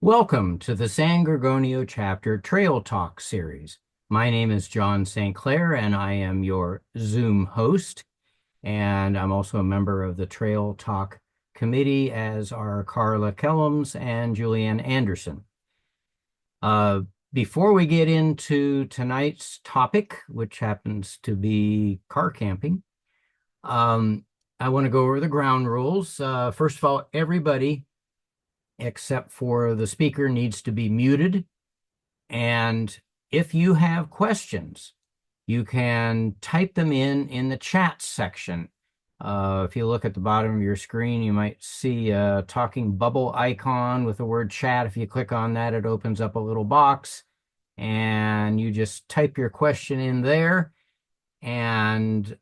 Welcome to the San Gorgonio Chapter Trail Talk series. My name is John St. Clair, and I am your Zoom host. And I'm also a member of the Trail Talk Committee, as are Karla Kellems and Julianne Anderson. Uh, Before we get into tonight's topic, which happens to be car camping, I want to go over the ground rules. First of all, everybody except for the speaker needs to be muted. And if you have questions, you can type them in the chat section. If you look at the bottom of your screen, you might see a talking bubble icon with the word chat. If you click on that, it opens up a little box and you just type your question in there, and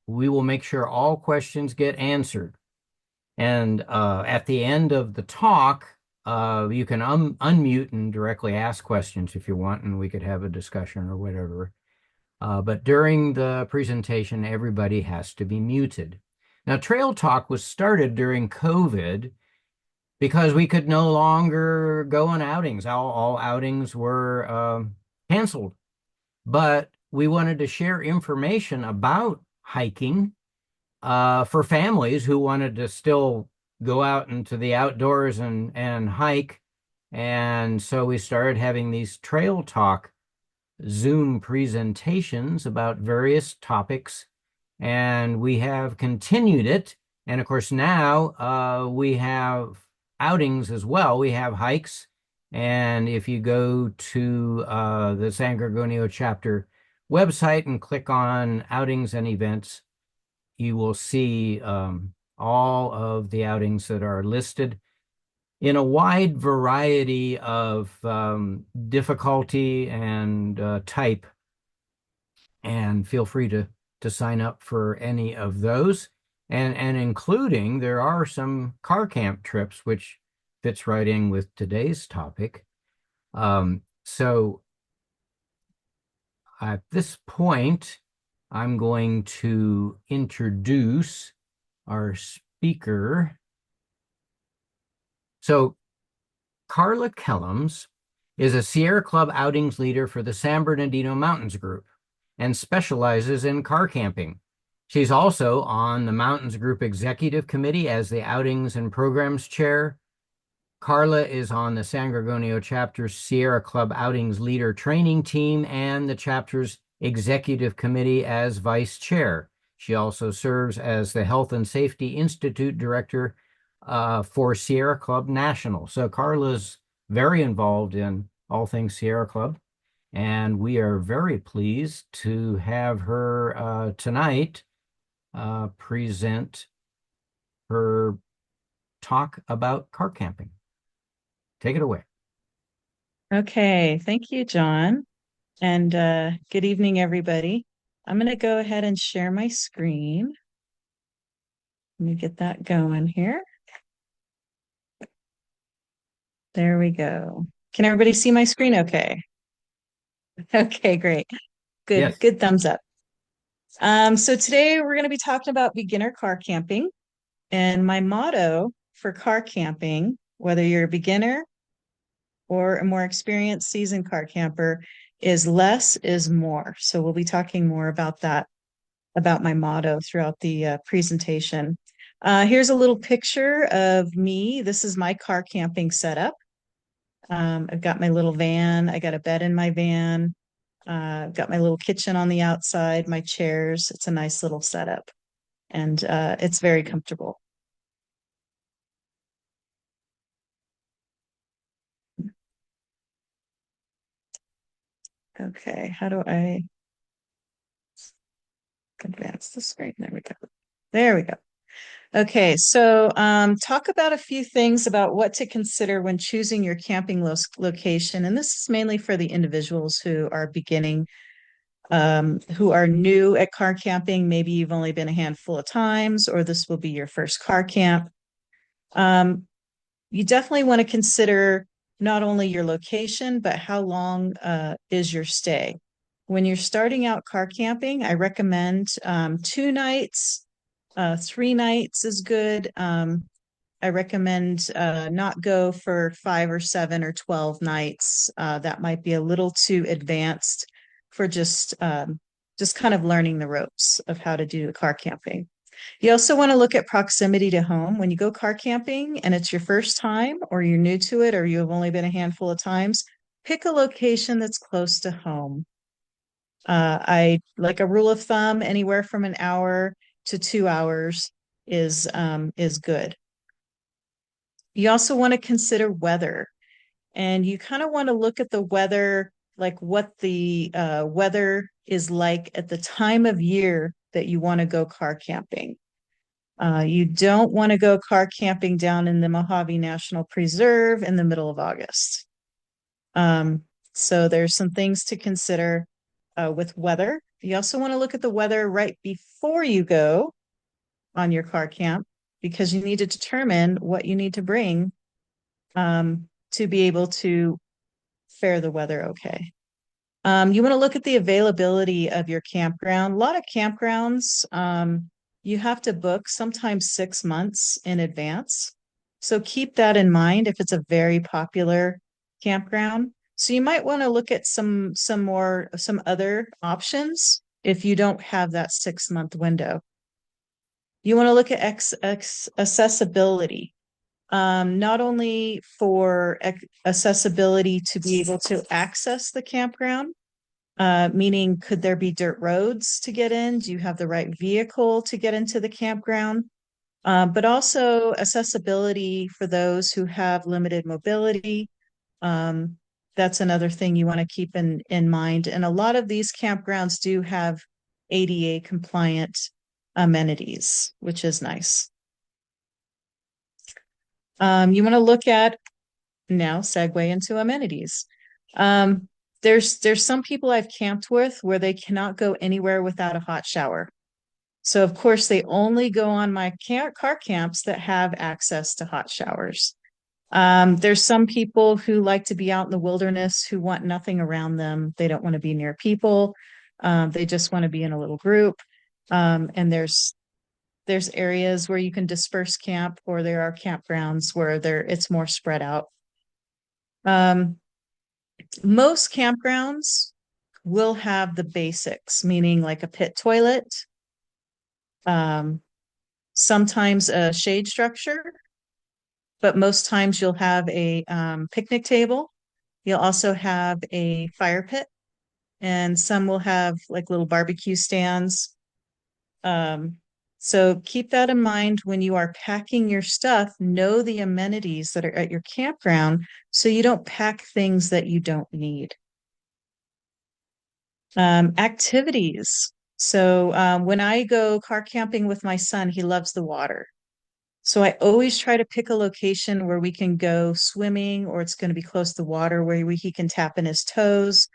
we will make sure all questions get answered. And at the end of the talk, you can unmute and directly ask questions if you want, and we could have a discussion or whatever. But during the presentation, everybody has to be muted. Now, Trail Talk was started during COVID because we could no longer go on outings. All outings were canceled. But we wanted to share information about hiking for families who wanted to still go out into the outdoors and hike. And so we started having these Trail Talk Zoom presentations about various topics, and we have continued it. And of course, now we have outings as well. We have hikes. And if you go to the San Gorgonio chapter website and click on outings and events, you will see all of the outings that are listed in a wide variety of difficulty and type. And feel free to sign up for any of those. And including, there are some car camp trips, which fits right in with today's topic. So at this point, I'm going to introduce our speaker. So Karla Kellems is a Sierra Club outings leader for the San Bernardino Mountains Group and specializes in car camping. She's also on the Mountains Group Executive Committee as the Outings and Programs Chair. Karla is on the San Gorgonio Chapter's Sierra Club Outings Leader Training Team and the chapter's Executive Committee as Vice Chair. She also serves as the Health and Safety Institute Director for Sierra Club National. So Karla's very involved in all things Sierra Club, and we are very pleased to have her tonight present her talk about car camping. Take it away. Okay, thank you, John. And good evening, everybody. I'm going to go ahead and share my screen. Let me get that going here. There we go. Can everybody see my screen okay? Okay, great. Good, Yes. good thumbs up. So today we're going to be talking about beginner car camping. And my motto for car camping, whether you're a beginner or a more experienced seasoned car camper, is less is more. So we'll be talking more about that, about my motto throughout the presentation. Here's a little picture of me. This is my car camping setup. I've got my little van. I got a bed in my van. I've got my little kitchen on the outside, my chairs. It's a nice little setup, and it's very comfortable. Okay, how do I advance the screen? There we go. There we go. Okay, so talk about a few things about what to consider when choosing your camping location. And this is mainly for the individuals who are beginning, who are new at car camping. Maybe you've only been a handful of times, or this will be your first car camp. You definitely want to consider not only your location, but how long is your stay. When you're starting out car camping, I recommend 2 nights. 3 nights is good. I recommend not go for 5 or 7 or 12 nights. That might be a little too advanced for just kind of learning the ropes of how to do car camping. You also want to look at proximity to home. When you go car camping and it's your first time, or you're new to it, or you have only been a handful of times, pick a location that's close to home. I like a rule of thumb, anywhere from an hour to 2 hours is good. You also want to consider weather, and you kind of want to look at the weather, like what the weather is like at the time of year that you want to go car camping. You don't want to go car camping down in the Mojave National Preserve in the middle of August. Um, so there's some things to consider with weather. You also want to look at the weather right before you go on your car camp, because you need to determine what you need to bring to be able to fare the weather okay. You want to look at the availability of your campground. A lot of campgrounds, you have to book sometimes 6 months in advance. So keep that in mind if it's a very popular campground. So you might want to look at some other options if you don't have that 6 month window. You want to look at accessibility, not only for accessibility to be able to access the campground, meaning could there be dirt roads to get in? Do you have the right vehicle to get into the campground? But also accessibility for those who have limited mobility. Um, that's another thing you want to keep in mind. And a lot of these campgrounds do have ADA compliant amenities, which is nice. You want to look at now segue into amenities. Um, there's some people I've camped with where they cannot go anywhere without a hot shower. So of course they only go on my car camps that have access to hot showers. There's some people who like to be out in the wilderness who want nothing around them. They don't want to be near people. They just want to be in a little group. And there's areas where you can disperse camp, or there are campgrounds where it's more spread out. Um, Most campgrounds will have the basics, meaning like a pit toilet, um, sometimes a shade structure, but most times you'll have a picnic table. You'll also have a fire pit, and some will have like little barbecue stands. Um, so keep that in mind when you are packing your stuff. Know the amenities that are at your campground so you don't pack things that you don't need. Activities. So when I go car camping with my son, he loves the water. So I always try to pick a location where we can go swimming, or it's going to be close to water where he can tap in his toes,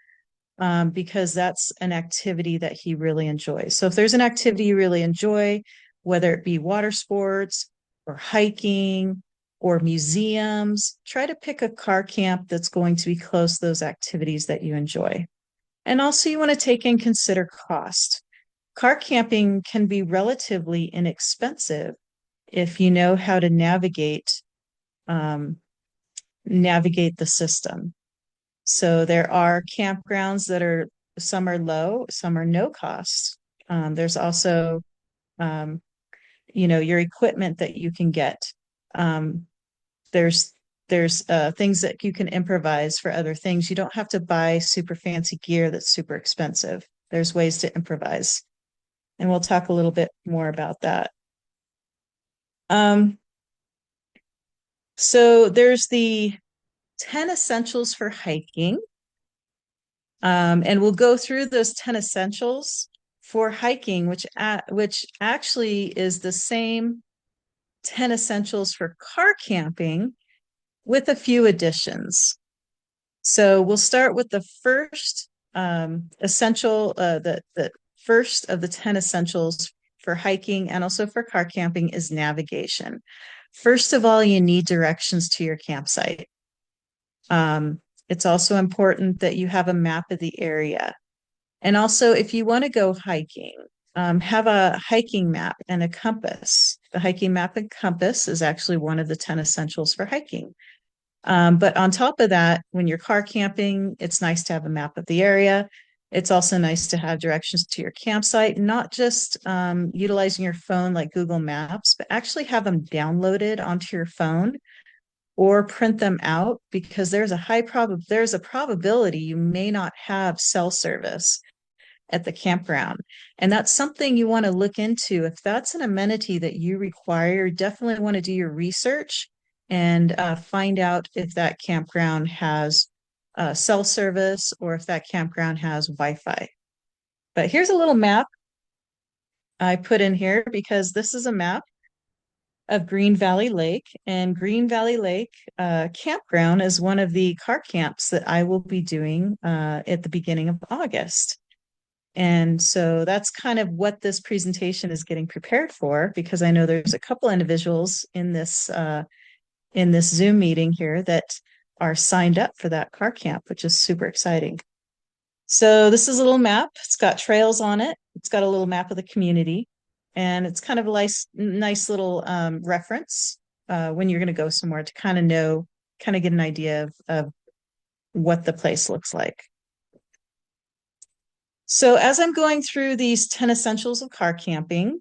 because that's an activity that he really enjoys. So if there's an activity you really enjoy, whether it be water sports or hiking or museums, try to pick a car camp that's going to be close to those activities that you enjoy. And also, you want to take and consider cost. Car camping can be relatively inexpensive if you know how to um, navigate the system. So there are campgrounds that are some are low, some are no cost. There's also your equipment that you can get. Um, there's there's things that you can improvise for other things. You don't have to buy super fancy gear that's super expensive. There's ways to improvise. And we'll talk a little bit more about that. Um, so there's the 10 essentials for hiking. And we'll go through those 10 essentials for hiking, which actually is the same 10 essentials for car camping with a few additions. So we'll start with the first essential, the first of the 10 essentials for hiking and also for car camping is navigation. First of all, you need directions to your campsite. It's also important that you have a map of the area. And also, if you want to go hiking, have a hiking map and a compass. The hiking map and compass is actually one of the 10 essentials for hiking. But on top of that, when you're car camping, it's nice to have a map of the area. It's also nice to have directions to your campsite, not just utilizing your phone like Google Maps, but actually have them downloaded onto your phone or print them out because there's a probability you may not have cell service at the campground. And that's something you want to look into. If that's an amenity that you require, you definitely want to do your research and find out if that campground has cell service or if that campground has Wi-Fi. But here's a little map I put in here because this is a map of Green Valley Lake. And Green Valley Lake campground is one of the car camps that I will be doing at the beginning of August. And so that's kind of what this presentation is getting prepared for, because I know there's a couple individuals in this Zoom meeting here that are signed up for that car camp, which is super exciting. So this is a little map. It's got trails on it. It's got a little map of the community, and it's kind of a nice little reference when you're going to go somewhere to kind of know, kind of get an idea of what the place looks like. So as I'm going through these 10 essentials of car camping,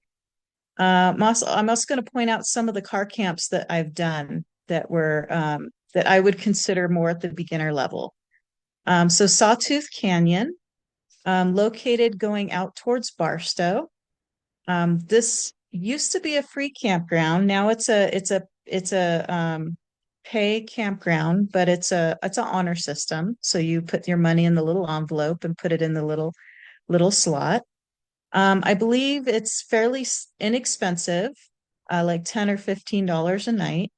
I'm also going to point out some of the car camps that I've done that I would consider more at the beginner level. So Sawtooth Canyon, located going out towards Barstow. This used to be a free campground. Now it's a pay campground, but it's an honor system. So you put your money in the little envelope and put it in the little slot. I believe it's fairly inexpensive, like $10 or $15 a night.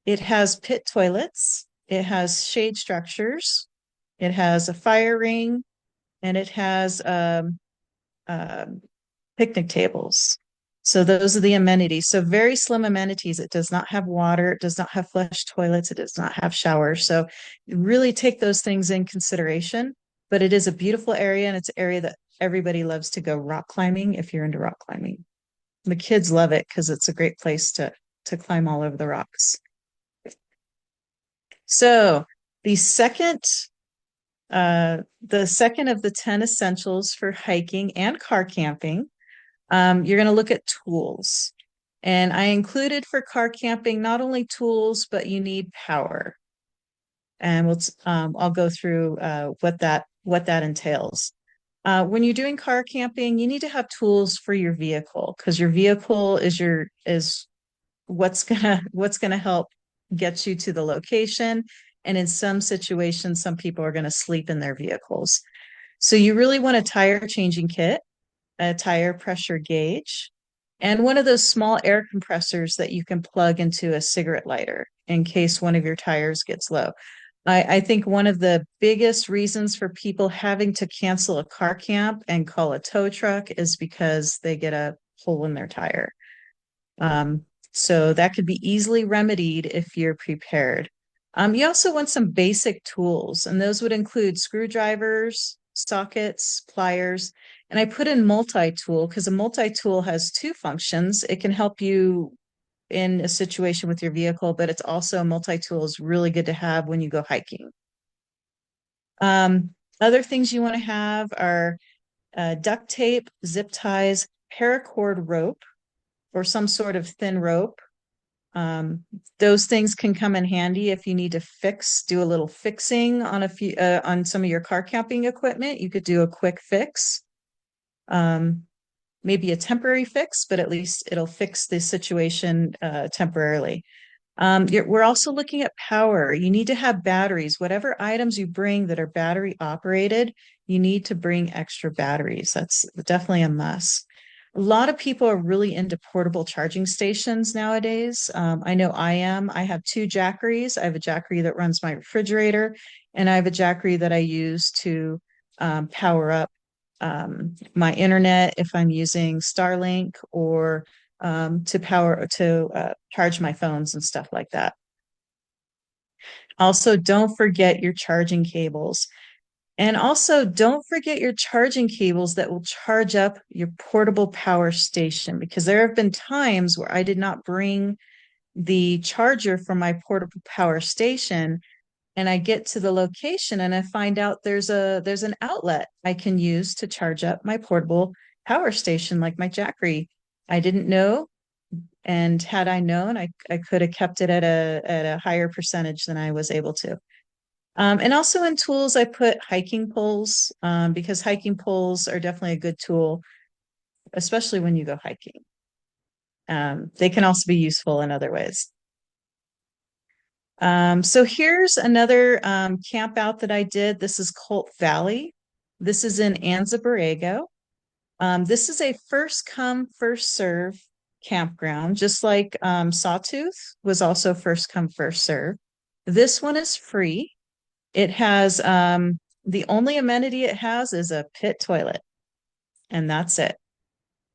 It has pit toilets, it has shade structures, it has a fire ring, and it has um, picnic tables. So those are the amenities. So very slim amenities. It does not have water, it does not have flush toilets, it does not have showers. So really take those things in consideration. But it is a beautiful area, and it's an area that everybody loves to go rock climbing if you're into rock climbing. The kids love it because it's a great place to climb all over the rocks. So the second the second of the 10 essentials for hiking and car camping, you're going to look at tools. And I included for car camping not only tools, but you need power. And I'll go through what that entails. When you're doing car camping, you need to have tools for your vehicle because your vehicle is what's gonna help get you to the location. And in some situations, some people are going to sleep in their vehicles. So you really want a tire changing kit, a tire pressure gauge, and one of those small air compressors that you can plug into a cigarette lighter in case one of your tires gets low. I think one of the biggest reasons for people having to cancel a car camp and call a tow truck is because they get a hole in their tire. So that could be easily remedied if you're prepared. You also want some basic tools, and those would include screwdrivers, sockets, pliers, and I put in multi-tool because a multi-tool has two functions. It can help you in a situation with your vehicle, but it's also multi-tool is really good to have when you go hiking. Other things you want to have are duct tape, zip ties, paracord rope, or some sort of thin rope. Those things can come in handy if you need to do a little fixing on on some of your car camping equipment. You could do a quick fix. Maybe a temporary fix, but at least it'll fix the situation temporarily. We're also looking at power. You need to have batteries. Whatever items you bring that are battery operated, you need to bring extra batteries. That's definitely a must. A lot of people are really into portable charging stations nowadays. I know I am. I have two Jackeries. I have a Jackery that runs my refrigerator, and I have a Jackery that I use to power up my internet if I'm using Starlink or to charge my phones and stuff like that. Also, don't forget your charging cables. And also, don't forget your charging cables that will charge up your portable power station, because there have been times where I did not bring the charger for my portable power station, and I get to the location and I find out there's an outlet I can use to charge up my portable power station, like my Jackery. I didn't know, and had I known, I could have kept it at a higher percentage than I was able to. And also in tools, I put hiking poles, because hiking poles are definitely a good tool, especially when you go hiking. They can also be useful in other ways. So here's another camp out that I did. This is Colt Valley. This is in Anza Borrego. This is a first come, first serve campground, just like Sawtooth was also first come, first serve. This one is free. It has the only amenity it has is a pit toilet, and that's it.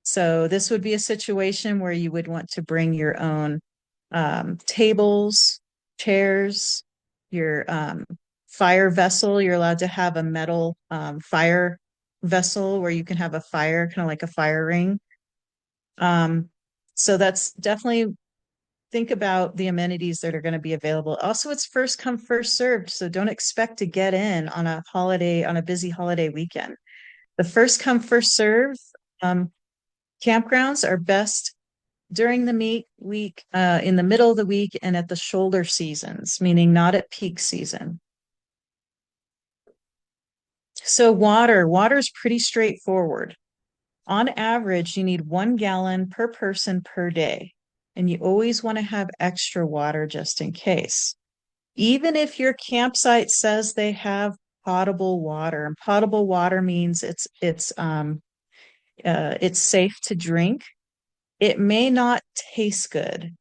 So this would be a situation where you would want to bring your own tables, chairs, your fire vessel. You're allowed to have a metal fire vessel where you can have a fire, kind of like a fire ring. Um, so that's definitely think about the amenities that are going to be available. Also, it's first come, first served. So don't expect to get in on a holiday, on a busy holiday weekend. The first come, first serve um, campgrounds are best during the week, in the middle of the week, and at the shoulder seasons, meaning not at peak season. So water is pretty straightforward. On average, you need 1 gallon per person per day. And you always want to have extra water just in case. Even if your campsite says they have potable water, and potable water means it's safe to drink, it may not taste good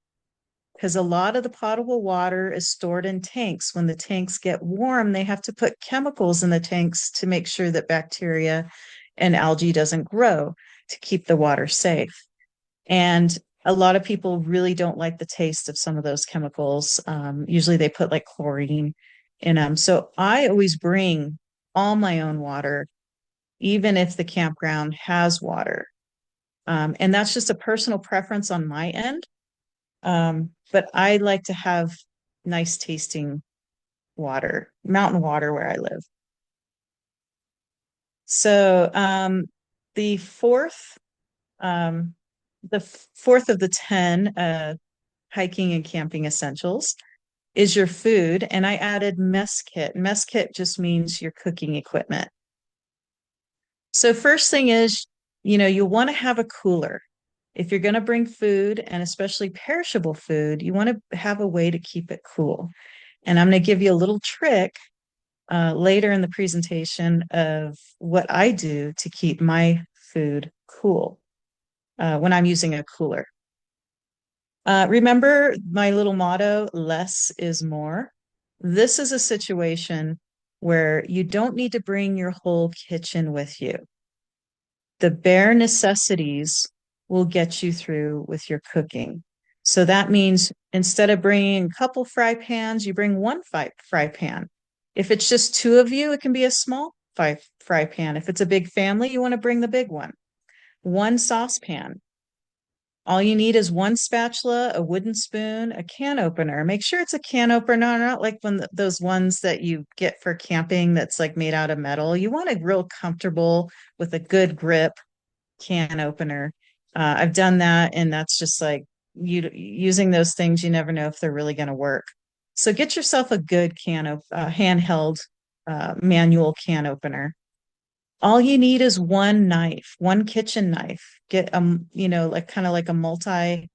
because a lot of the potable water is stored in tanks. When the tanks get warm, they have to put chemicals in the tanks to make sure that bacteria and algae doesn't grow to keep the water safe. And a lot of people really don't like the taste of some of those chemicals. Usually they put like chlorine in them. So I always bring all my own water, even if the campground has water. And that's just a personal preference on my end. But I like to have nice tasting water, mountain water where I live. So the fourth, um, the fourth of the 10 hiking and camping essentials is your food. And I added mess kit. Mess kit just means your cooking equipment. So first thing is, you want to have a cooler. If you're going to bring food, and especially perishable food, you want to have a way to keep it cool. And I'm going to give you a little trick later in the presentation of what I do to keep my food cool when I'm using a cooler. Remember my little motto, less is more. This is a situation where you don't need to bring your whole kitchen with you. The bare necessities will get you through with your cooking. So that means instead of bringing a couple fry pans, you bring one fry pan. If it's just two of you, it can be a small fry pan. If it's a big family, you want to bring the big one. One saucepan. All you need is one spatula, a wooden spoon, a can opener. Make sure it's a can opener, not like those ones that you get for camping that's like made out of metal. You want a real comfortable with a good grip can opener. I've done that, and that's just like you using those things. You never know if they're really going to work. So get yourself a good handheld manual can opener. All you need is one knife, one kitchen knife. Get like kind of like a multi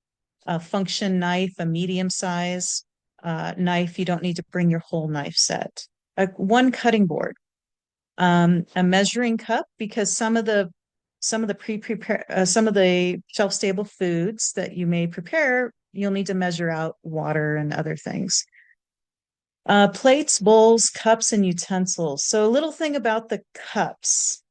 function knife, a medium size knife. You don't need to bring your whole knife set. One cutting board, a measuring cup, because some of the pre-prepare some of the shelf-stable foods that you may prepare, you'll need to measure out water and other things. Plates, bowls, cups, and utensils. So a little thing about the cups.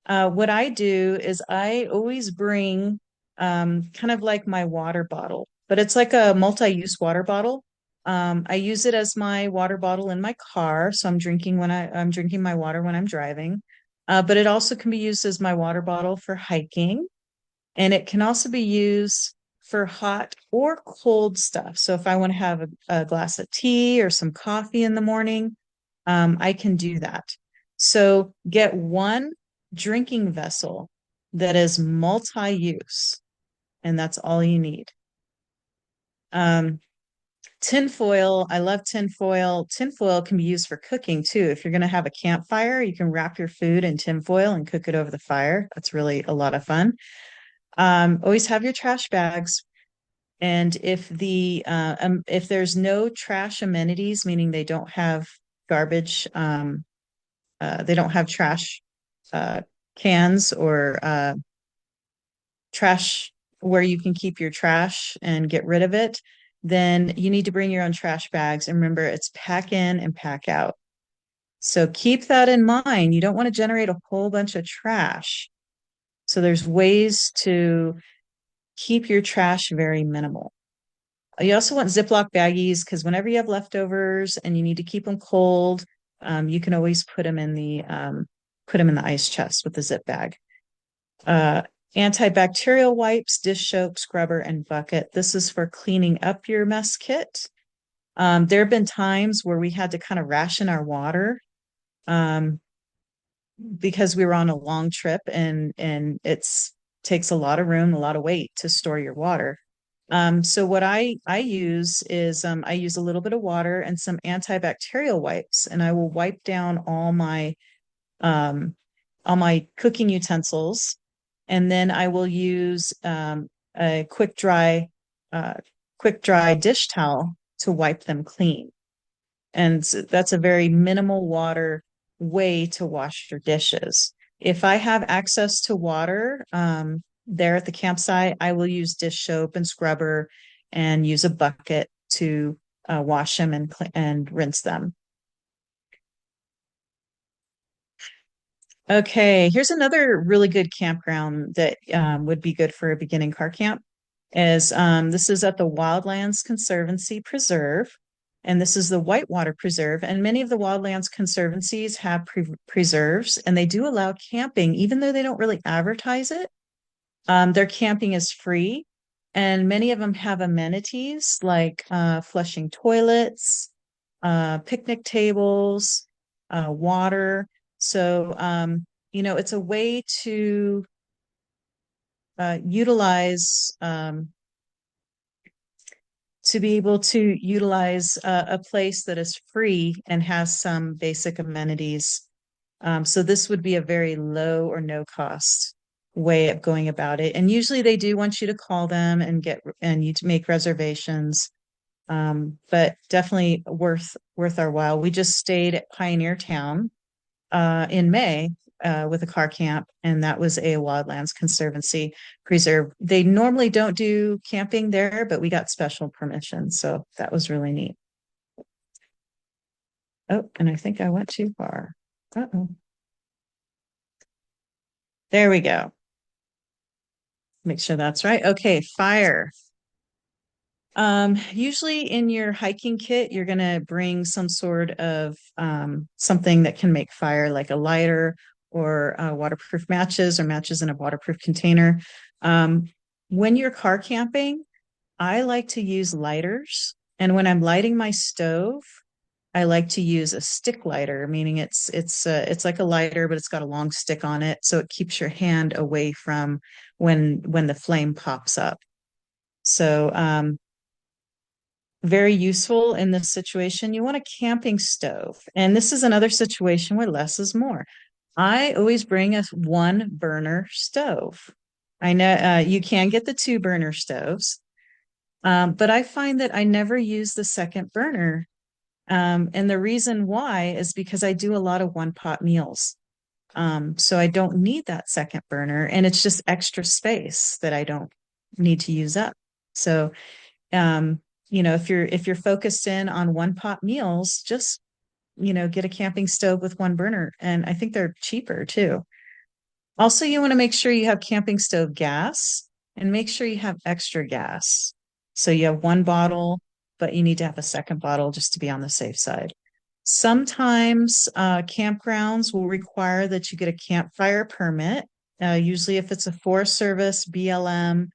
What I do is I always bring kind of like my water bottle, but it's like a multi-use water bottle. I use it as my water bottle in my car, so I'm drinking my water when I'm driving. But it also can be used as my water bottle for hiking, and it can also be used for hot or cold stuff. So if I want to have a glass of tea or some coffee in the morning, I can do that. So get one drinking vessel that is multi-use, and that's all you need. Um, Tinfoil, I love tinfoil. Tinfoil can be used for cooking too. If you're going to have a campfire, you can wrap your food in tinfoil and cook it over the fire. That's really a lot of fun. Always have your trash bags. And if there's no trash amenities, meaning garbage, they don't have trash uh, cans or trash where you can keep your trash and get rid of it, then you need to bring your own trash bags. And remember, it's pack in and pack out. So keep that in mind. You don't want to generate a whole bunch of trash. So there's ways to keep your trash very minimal. You also want Ziploc baggies because whenever you have leftovers and you need to keep them cold, you can always put them in the ice chest with the zip bag. Uh, Antibacterial wipes, dish soap, scrubber, and bucket. This is for cleaning up your mess kit. There have been times where we had to kind of ration our water um, because we were on a long trip and it's takes a lot of room, a lot of weight to store your water. So what I use is I use a little bit of water and some antibacterial wipes, and I will wipe down um, all my cooking utensils, and then I will use a uh, quick dry dish towel to wipe them clean. And that's a very minimal water way to wash your dishes. If I have access to water there at the campsite, I will use dish soap and scrubber and use a bucket to wash them and rinse them. Okay, here's another really good campground that would be good for a beginning car camp. This is at the Wildlands Conservancy Preserve, and this is the Whitewater Preserve. And many of the Wildlands Conservancies have preserves, and they do allow camping, even though they don't really advertise it. Their camping is free, and many of them have amenities like flushing toilets, picnic tables, water. So, it's a way uh, to be able to utilize a place that is free and has some basic amenities. So this would be a very low or no cost way of going about it. And usually they do want you to call them and you to make reservations. But definitely worth our while. We just stayed at Pioneer Town in May with a car camp, and that was a Wildlands Conservancy preserve. They normally don't do camping there, but we got special permission, so that was really neat. Oh, and I think I went too far. Uh-oh. There we go. Make sure that's right. Okay, fire. Usually in your hiking kit, you're going to bring some sort of something that can make fire, like a lighter or waterproof matches or matches in a waterproof container. Um, when you're car camping, I like to use lighters. And when I'm lighting my stove, I like to use a stick lighter, meaning it's like a lighter, but it's got a long stick on it, so it keeps your hand away from when the flame pops up. So very useful in this situation. You want a camping stove. And this is another situation where less is more. I always bring a one burner stove. I know you can get the two burner stoves, but I find that I never use the second burner. And the reason why is because I do a lot of one pot meals. So I don't need that second burner, and it's just extra space that I don't need to use up. So um, if you're focused in on one pot meals, just get a camping stove with one burner, and I think they're cheaper too. Also, you want to make sure you have camping stove gas and make sure you have extra gas. So you have one bottle but you need to have a second bottle just to be on the safe side. Sometimes campgrounds will require that you get a campfire permit. Usually, if it's a Forest Service, BLM,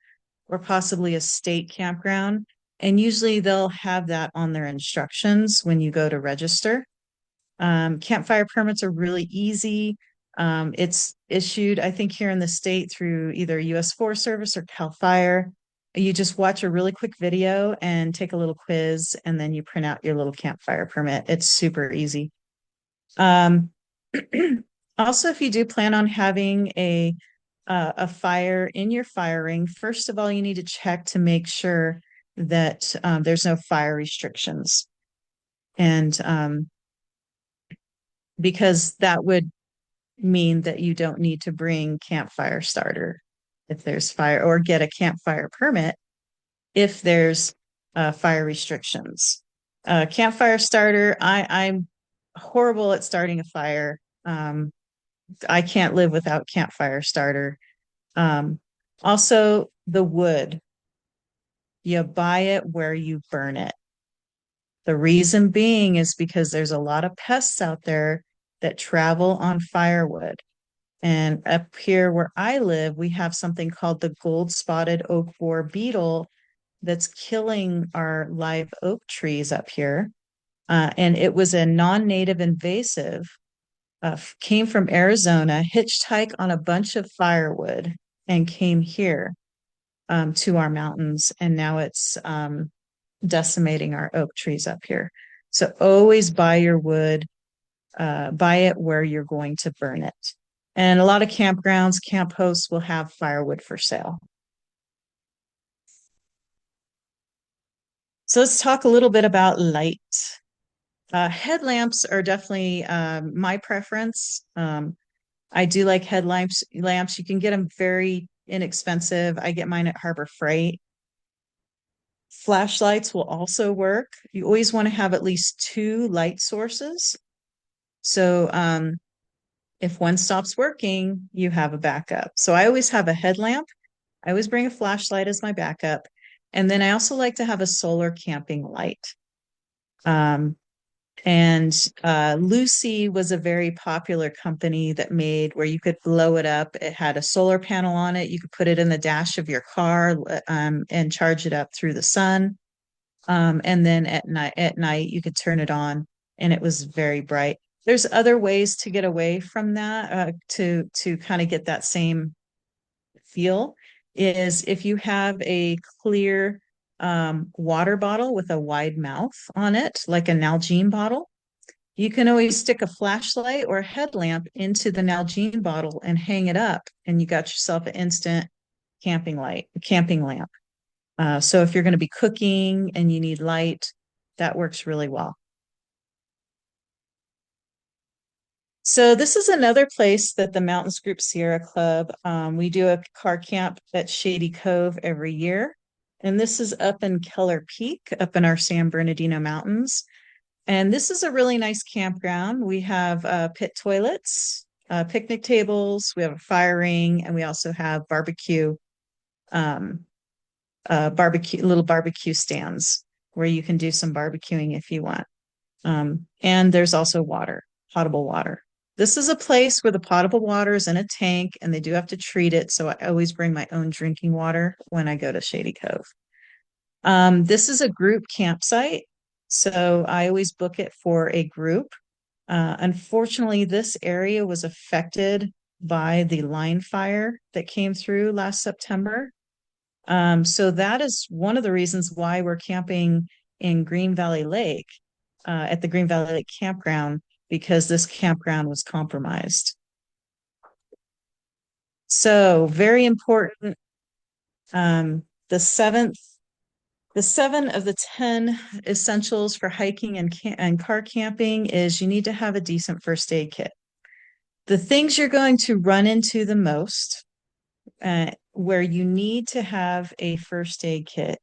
or possibly a state campground. And usually they'll have that on their instructions when you go to register. Campfire permits are really easy. It's issued, I think, here in the state through either US Forest Service or CAL FIRE. You just watch a really quick video and take a little quiz, and then you print out your little campfire permit. It's super easy. Um, Also, if you do plan on having a fire in your fire ring, first of all, you need to check to make sure that there's no fire restrictions. And because that would mean that you don't need to bring campfire starter if there's fire, or get a campfire permit if there's fire restrictions. Campfire starter, I'm horrible at starting a fire. I can't live without campfire starter. Um, Also, the wood, you buy it where you burn it. The reason being is because there's a lot of pests out there that travel on firewood. And up here where I live, we have something called the gold spotted oak borer beetle that's killing our live oak trees up here. And it was a non-native invasive, came from Arizona, hitchhiked on a bunch of firewood and came here to our mountains. And now it's decimating our oak trees up here. So always buy your wood, buy it where you're going to burn it. And a lot of campgrounds, camp hosts will have firewood for sale. So let's talk a little bit about light. Headlamps are definitely my preference. I do like headlamps. Lamps. You can get them very inexpensive. I get mine at Harbor Freight. Flashlights will also work. You always want to have at least two light sources. So if one stops working, you have a backup. So I always have a headlamp. I always bring a flashlight as my backup. And then I also like to have a solar camping light. Um, and Lucy was a very popular company that made where you could blow it up. It had a solar panel on it. You could put it in the dash of your car and charge it up through the sun. And then at night you could turn it on, and it was very bright. There's other ways to get away from that, to kind of get that same feel. Is if you have a clear water bottle with a wide mouth on it, like a Nalgene bottle, you can always stick a flashlight or a headlamp into the Nalgene bottle and hang it up, and you got yourself an instant camping lamp. So if you're going to be cooking and you need light, that works really well. So this is another place that the Mountains Group Sierra Club, we do a car camp at Shady Cove every year. And this is up in Keller Peak, up in our San Bernardino Mountains. And this is a really nice campground. We have pit toilets, picnic tables, we have a fire ring, and we also have um, little barbecue stands where you can do some barbecuing if you want. And there's also water, potable water. This is a place where the potable water is in a tank and they do have to treat it. So I always bring my own drinking water when I go to Shady Cove. This is a group campsite. So I always book it for a group. Unfortunately, this area was affected by the line fire that came through last September. So that is one of the reasons why we're camping in Green Valley Lake, at the Green Valley Lake campground, because this campground was compromised. So very important. The seven of the 10 essentials for hiking and car camping is you need to have a decent first aid kit. The things you're going to run into the most, where you need to have a first aid kit,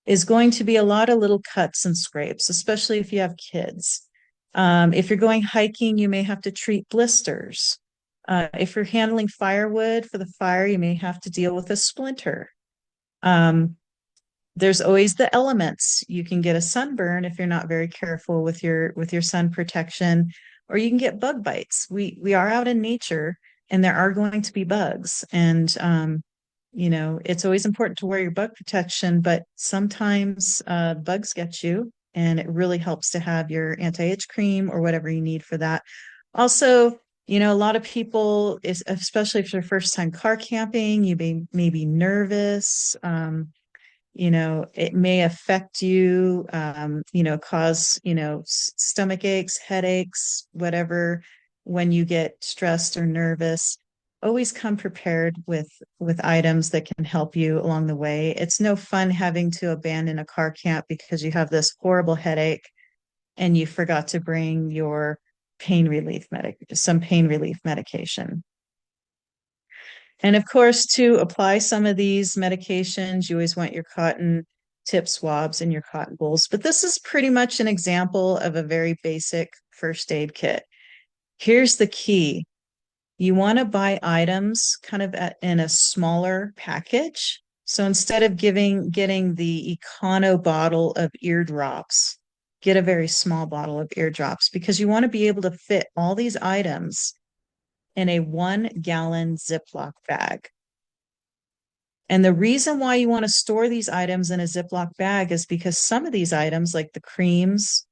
is going to be a lot of little cuts and scrapes, especially if you have kids. If you're going hiking, you may have to treat blisters. If you're handling firewood for the fire, you may have to deal with a splinter. Um, There's always the elements. You can get a sunburn if you're not very careful with your sun protection, or you can get bug bites. We are out in nature, and there are going to be bugs. And it's always important to wear your bug protection, but sometimes bugs get you, and it really helps to have your anti-itch cream or whatever you need for that. Also, a lot of people, especially if you're first time car camping, may be nervous. It may affect you, cause, stomach aches, headaches, whatever, when you get stressed or nervous. Always come prepared with items that can help you along the way. It's no fun having to abandon a car camp because you have this horrible headache and you forgot to bring your some pain relief medication. And of course, to apply some of these medications, you always want your cotton tip swabs and your cotton bowls. But this is pretty much an example of a very basic first aid kit. Here's the key. You want to buy items kind of in a smaller package. So instead of getting the Econo bottle of eardrops, get a very small bottle of eardrops because you want to be able to fit all these items in a 1 gallon Ziploc bag. And the reason why you want to store these items in a Ziploc bag is because some of these items, like the creams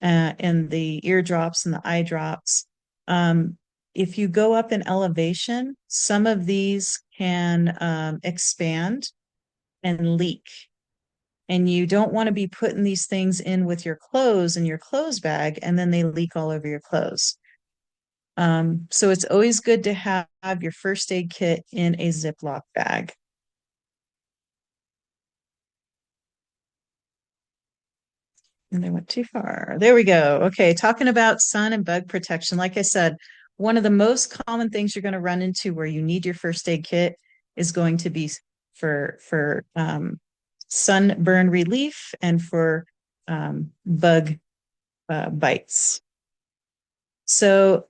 and the eardrops and the eye drops, if you go up in elevation, some of these can expand and leak. And you don't want to be putting these things in with your clothes in your clothes bag, and then they leak all over your clothes. So it's always good to have your first aid kit in a Ziploc bag. And I went too far. There we go. Okay, talking about sun and bug protection. Like I said, one of the most common things you're going to run into where you need your first aid kit is going to be for sunburn relief and for bug bites. So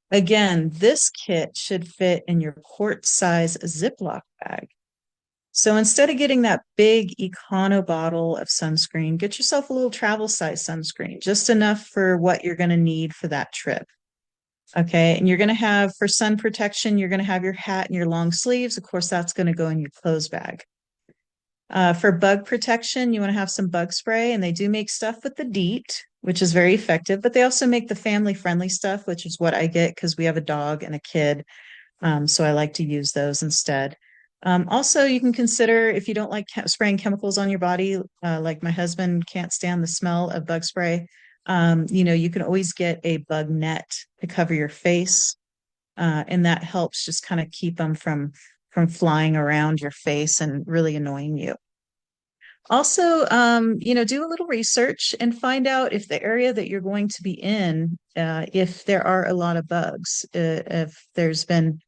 again, this kit should fit in your quart size Ziploc bag. So instead of getting that big Econo bottle of sunscreen, get yourself a little travel size sunscreen, just enough for what you're going to need for that trip. Okay. And you're going to have, for sun protection, you're going to have your hat and your long sleeves. Of course, that's going to go in your clothes bag. For bug protection, you want to have some bug spray, and they do make stuff with the DEET, which is very effective, but they also make the family friendly stuff, which is what I get because we have a dog and a kid. So I like to use those instead. Also, you can consider if you don't like spraying chemicals on your body, like my husband can't stand the smell of bug spray. You can always get a bug net to cover your face, and that helps just kind of keep them from flying around your face and really annoying you. Also, do a little research and find out if the area that you're going to be in, if there are a lot of bugs, if there's been,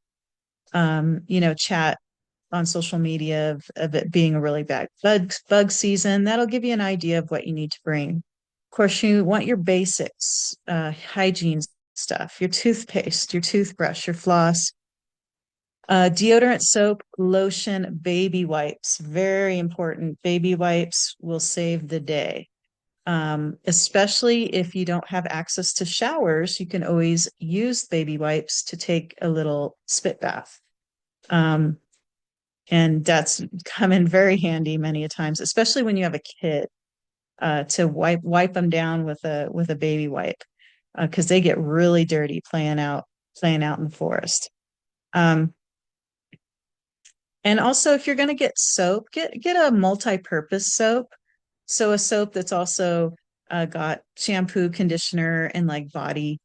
chat on social media of it being a really bad bug season. That'll give you an idea of what you need to bring. Of course, you want your basics, hygiene stuff, your toothpaste, your toothbrush, your floss, deodorant, soap, lotion, baby wipes. Very important. Baby wipes will save the day. Especially if you don't have access to showers, you can always use baby wipes to take a little spit bath. And that's come in very handy many a times, especially when you have a kid, to wipe them down with a baby wipe, because they get really dirty playing out in the forest. Um, and also, if you're going to get soap, get a multi-purpose soap. So a soap that's also got shampoo, conditioner, and like body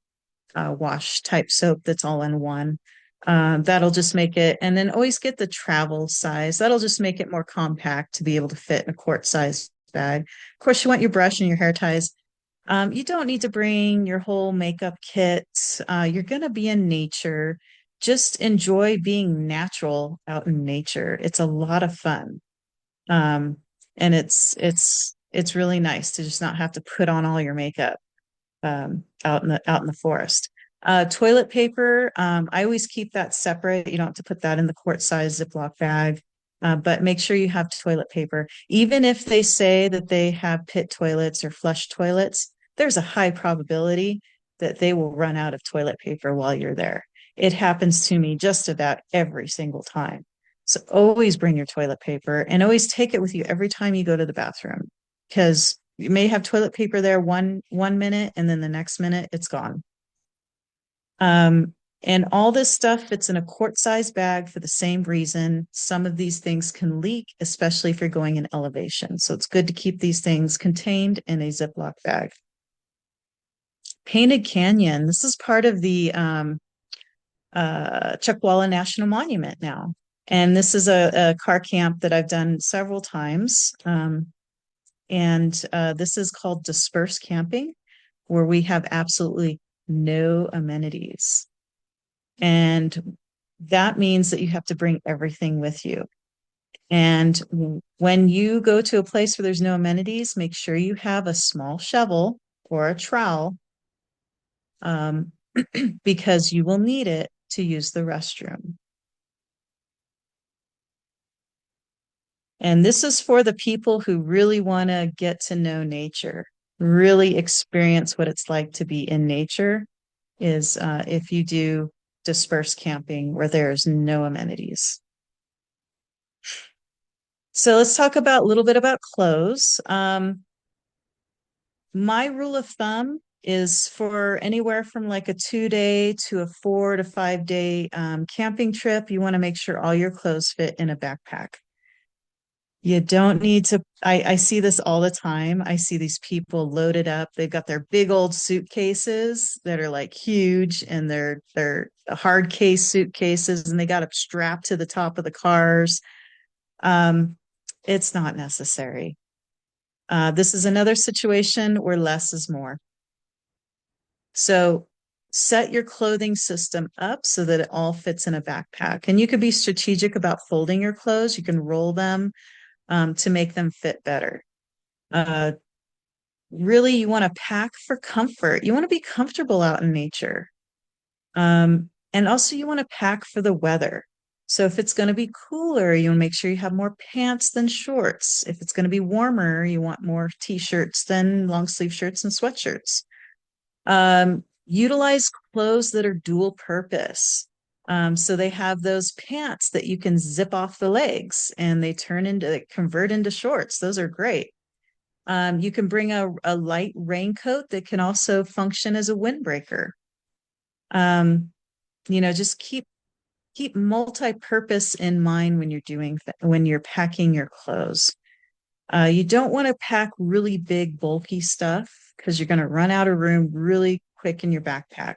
wash type soap that's all in one. That'll just make it, and then always get the travel size. That'll just make it more compact to be able to fit in a quart size bag. Of course, you want your brush and your hair ties. You don't need to bring your whole makeup kit. You're going to be in nature. Just enjoy being natural out in nature. It's a lot of fun. And it's really nice to just not have to put on all your makeup out in the forest. Toilet paper, I always keep that separate. You don't have to put that in the quart size Ziploc bag. But make sure you have toilet paper. Even if they say that they have pit toilets or flush toilets, there's a high probability that they will run out of toilet paper while you're there. It happens to me just about every single time. So always bring your toilet paper and always take it with you every time you go to the bathroom because you may have toilet paper there one minute and then the next minute it's gone. Um, and all this stuff fits in a quart-sized bag for the same reason. Some of these things can leak, especially if you're going in elevation. So it's good to keep these things contained in a Ziploc bag. Painted Canyon. This is part of the Chuckwalla National Monument now. And this is a car camp that I've done several times. And this is called dispersed camping, where we have absolutely no amenities. And that means that you have to bring everything with you. And when you go to a place where there's no amenities, make sure you have a small shovel or a trowel, um, because you will need it to use the restroom. And this is for the people who really want to get to know nature, really experience what it's like to be in nature, is if you do dispersed camping where there's no amenities. So let's talk about a little bit about clothes. My rule of thumb is for anywhere from like a 2 day to a 4 to 5 day camping trip, you want to make sure all your clothes fit in a backpack. You don't need to, I see this all the time. I see these people loaded up. They've got their big old suitcases that are like huge and they're hard case suitcases and they got them strapped to the top of the cars. Um, it's not necessary. This is another situation where less is more. So set your clothing system up so that it all fits in a backpack. And you could be strategic about folding your clothes. You can roll them to make them fit better. Uh, Really, you want to pack for comfort. You want to be comfortable out in nature. And also, you want to pack for the weather. So if it's going to be cooler, you want to make sure you have more pants than shorts. If it's going to be warmer, you want more t-shirts than long sleeve shirts and sweatshirts. Utilize clothes that are dual purpose. So they have those pants that you can zip off the legs and they convert into shorts. Those are great. You can bring a light raincoat that can also function as a windbreaker. Um, just keep multi-purpose in mind when when you're packing your clothes. You don't want to pack really big, bulky stuff because you're going to run out of room really quick in your backpack.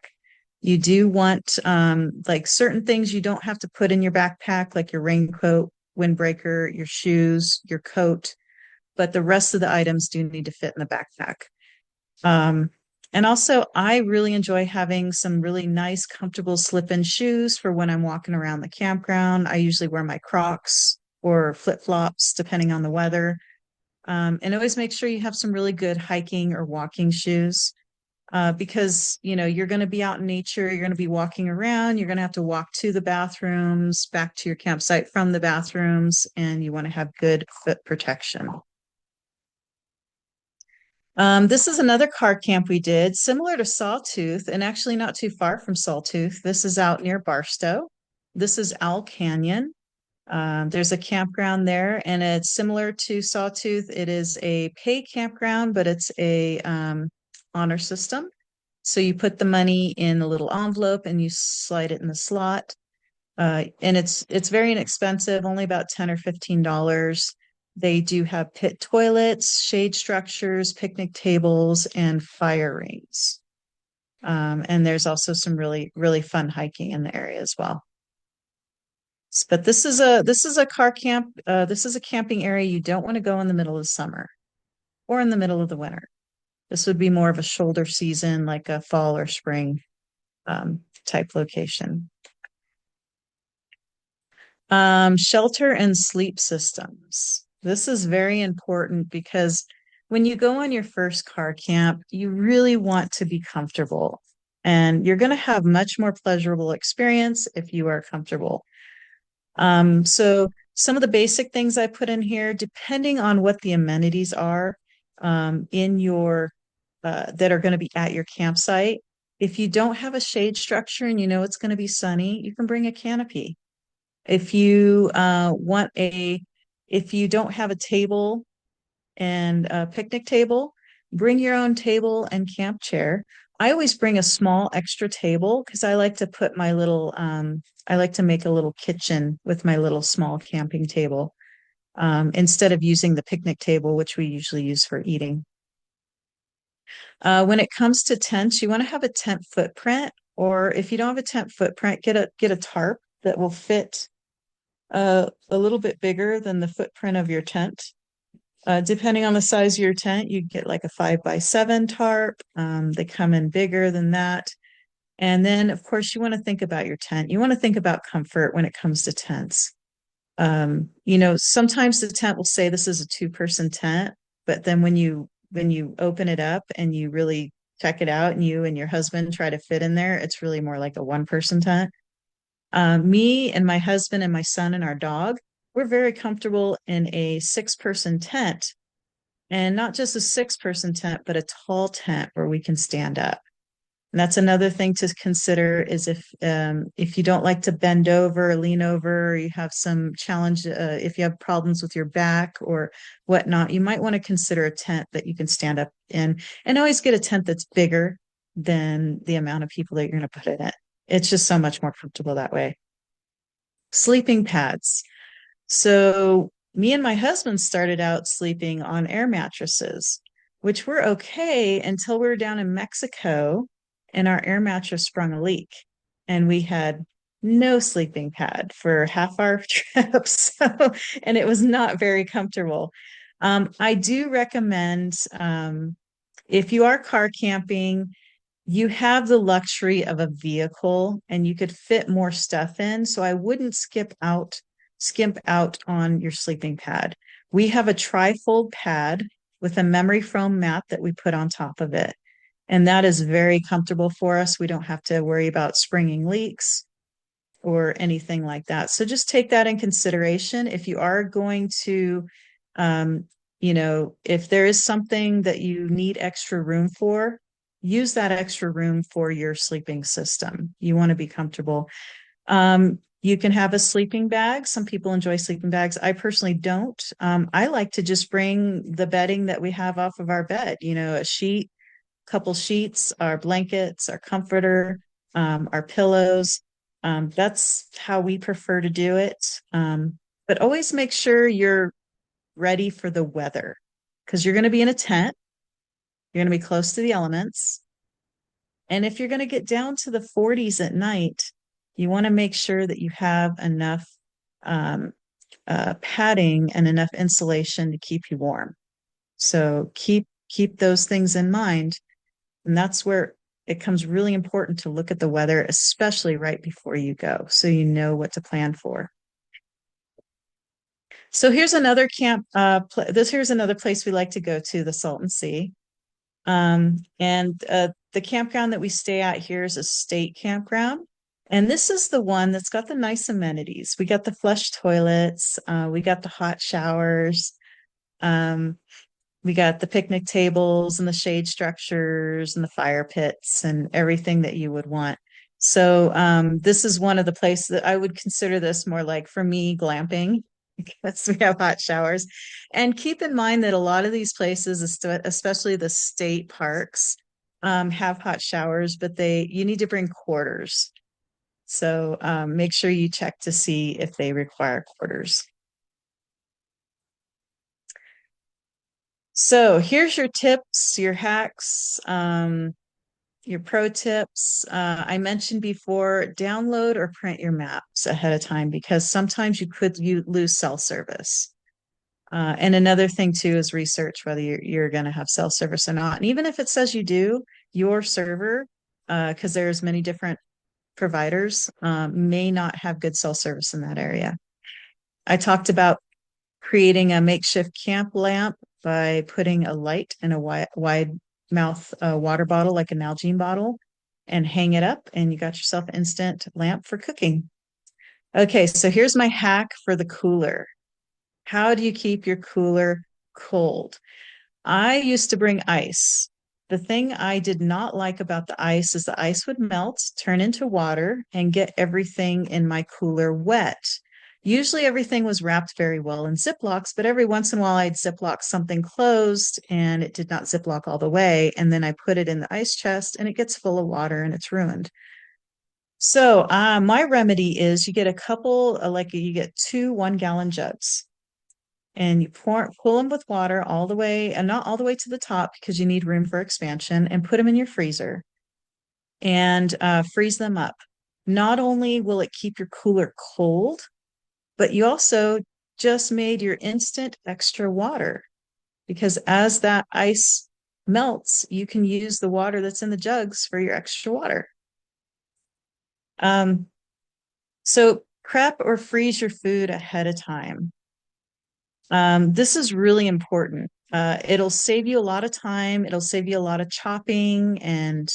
You do want like certain things you don't have to put in your backpack, like your raincoat, windbreaker, your shoes, your coat, but the rest of the items do need to fit in the backpack. Um, and also, I really enjoy having some really nice, comfortable slip-in shoes for when I'm walking around the campground. I usually wear my Crocs or flip-flops, depending on the weather. And always make sure you have some really good hiking or walking shoes, because you're going to be out in nature, you're going to be walking around, you're going to have to walk to the bathrooms, back to your campsite from the bathrooms, and you want to have good foot protection. This is another car camp we did, similar to Sawtooth, and actually not too far from Sawtooth. This is out near Barstow. This is Owl Canyon. There's a campground there, and it's similar to Sawtooth. It is a pay campground, but it's a honor system. So you put the money in a little envelope and you slide it in the slot. And it's very inexpensive, only about $10 or $15. They do have pit toilets, shade structures, picnic tables, and fire rings. And there's also some really, really fun hiking in the area as well. But this is a car camp. This is a camping area you don't want to go in the middle of summer or in the middle of the winter. This would be more of a shoulder season, like a fall or spring type location. Shelter and sleep systems. This is very important because when you go on your first car camp, you really want to be comfortable. And you're going to have much more pleasurable experience if you are comfortable. So some of the basic things I put in here, depending on what the amenities are in your that are going to be at your campsite. If you don't have a shade structure and you know it's going to be sunny, you can bring a canopy. If you if you don't have a table and a picnic table, bring your own table and camp chair. I always bring a small extra table because I like to put my little, I like to make a little kitchen with my little small camping table instead of using the picnic table, which we usually use for eating. When it comes to tents, you want to have a tent footprint, or if you don't have a tent footprint, get a tarp that will fit a little bit bigger than the footprint of your tent. Depending on the size of your tent, you get like a 5x7 tarp. They come in bigger than that. And then, of course, you want to think about your tent. You want to think about comfort when it comes to tents. Sometimes the tent will say this is a two-person tent, but then when you open it up and you really check it out and you and your husband try to fit in there, it's really more like a one-person tent. Me and my husband and my son and our dog, we're very comfortable in a six-person tent, and not just a six-person tent, but a tall tent where we can stand up. And that's another thing to consider is if you don't like to bend over or lean over, or you have some challenge, if you have problems with your back or whatnot, you might want to consider a tent that you can stand up in, and always get a tent that's bigger than the amount of people that you're going to put in it. It's just so much more comfortable that way. Sleeping pads. So me and my husband started out sleeping on air mattresses, which were okay until we were down in Mexico and our air mattress sprung a leak. And we had no sleeping pad for half our trip. And it was not very comfortable. I do recommend if you are car camping, you have the luxury of a vehicle and you could fit more stuff in. So I wouldn't skimp out on your sleeping pad. We have a tri-fold pad with a memory foam mat that we put on top of it. And that is very comfortable for us. We don't have to worry about springing leaks or anything like that. So just take that in consideration. If you are going to, if there is something that you need extra room for, use that extra room for your sleeping system. You want to be comfortable. You can have a sleeping bag. Some people enjoy sleeping bags. I personally don't. I like to just bring the bedding that we have off of our bed, a sheet, couple sheets, our blankets, our comforter, our pillows. That's how we prefer to do it. But always make sure you're ready for the weather because you're going to be in a tent. You're going to be close to the elements. And if you're going to get down to the 40s at night, you want to make sure that you have enough padding and enough insulation to keep you warm. So keep those things in mind. And that's where it comes really important to look at the weather, especially right before you go, so you know what to plan for. So here's another here's another place we like to go to, the Salton Sea. And the campground that we stay at here is a state campground. And this is the one that's got the nice amenities. We got the flush toilets, we got the hot showers, we got the picnic tables and the shade structures and the fire pits and everything that you would want. So this is one of the places that I would consider this more like, for me, glamping, because we have hot showers. And keep in mind that a lot of these places, especially the state parks, have hot showers, but you need to bring quarters. So make sure you check to see if they require quarters. So here's your tips, your hacks, your pro tips. I mentioned before, download or print your maps ahead of time because sometimes you lose cell service. And another thing too is research whether you're going to have cell service or not. And even if it says you do, your server, because there's many different providers, may not have good cell service in that area. I talked about creating a makeshift camp lamp by putting a light in a wide mouth water bottle, like a Nalgene bottle, and hang it up, and you got yourself an instant lamp for cooking. Okay, so here's my hack for the cooler. How do you keep your cooler cold? I used to bring ice. The thing I did not like about the ice is the ice would melt, turn into water, and get everything in my cooler wet. Usually everything was wrapped very well in Ziplocs, but every once in a while I'd Ziploc something closed and it did not Ziploc all the way. And then I put it in the ice chest and it gets full of water and it's ruined. So my remedy is you get a couple, like you get two 1 gallon jugs and you pull them with water all the way and not all the way to the top because you need room for expansion and put them in your freezer and freeze them up. Not only will it keep your cooler cold, but you also just made your instant extra water because as that ice melts, you can use the water that's in the jugs for your extra water. Um, so prep or freeze your food ahead of time. This is really important. It'll save you a lot of time. It'll save you a lot of chopping and,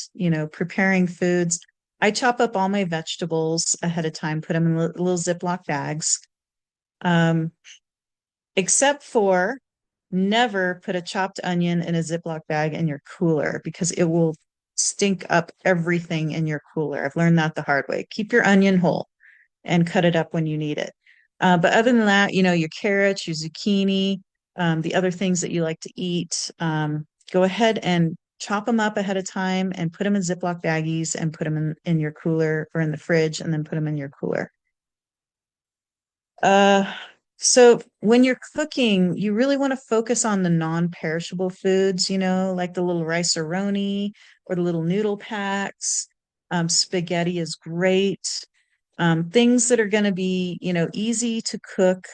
preparing foods. I chop up all my vegetables ahead of time, put them in little Ziploc bags. Um, except for never put a chopped onion in a Ziploc bag in your cooler because it will stink up everything in your cooler. I've learned that the hard way. Keep your onion whole and cut it up when you need it. But other than that, your carrots, your zucchini, the other things that you like to eat, go ahead and chop them up ahead of time and put them in Ziploc baggies and put them in your cooler or in the fridge and then put them in your cooler. Uh, so when you're cooking, you really want to focus on the non-perishable foods, like the little rice-a-roni or the little noodle packs. Spaghetti is great. Things that are going to be, easy to cook,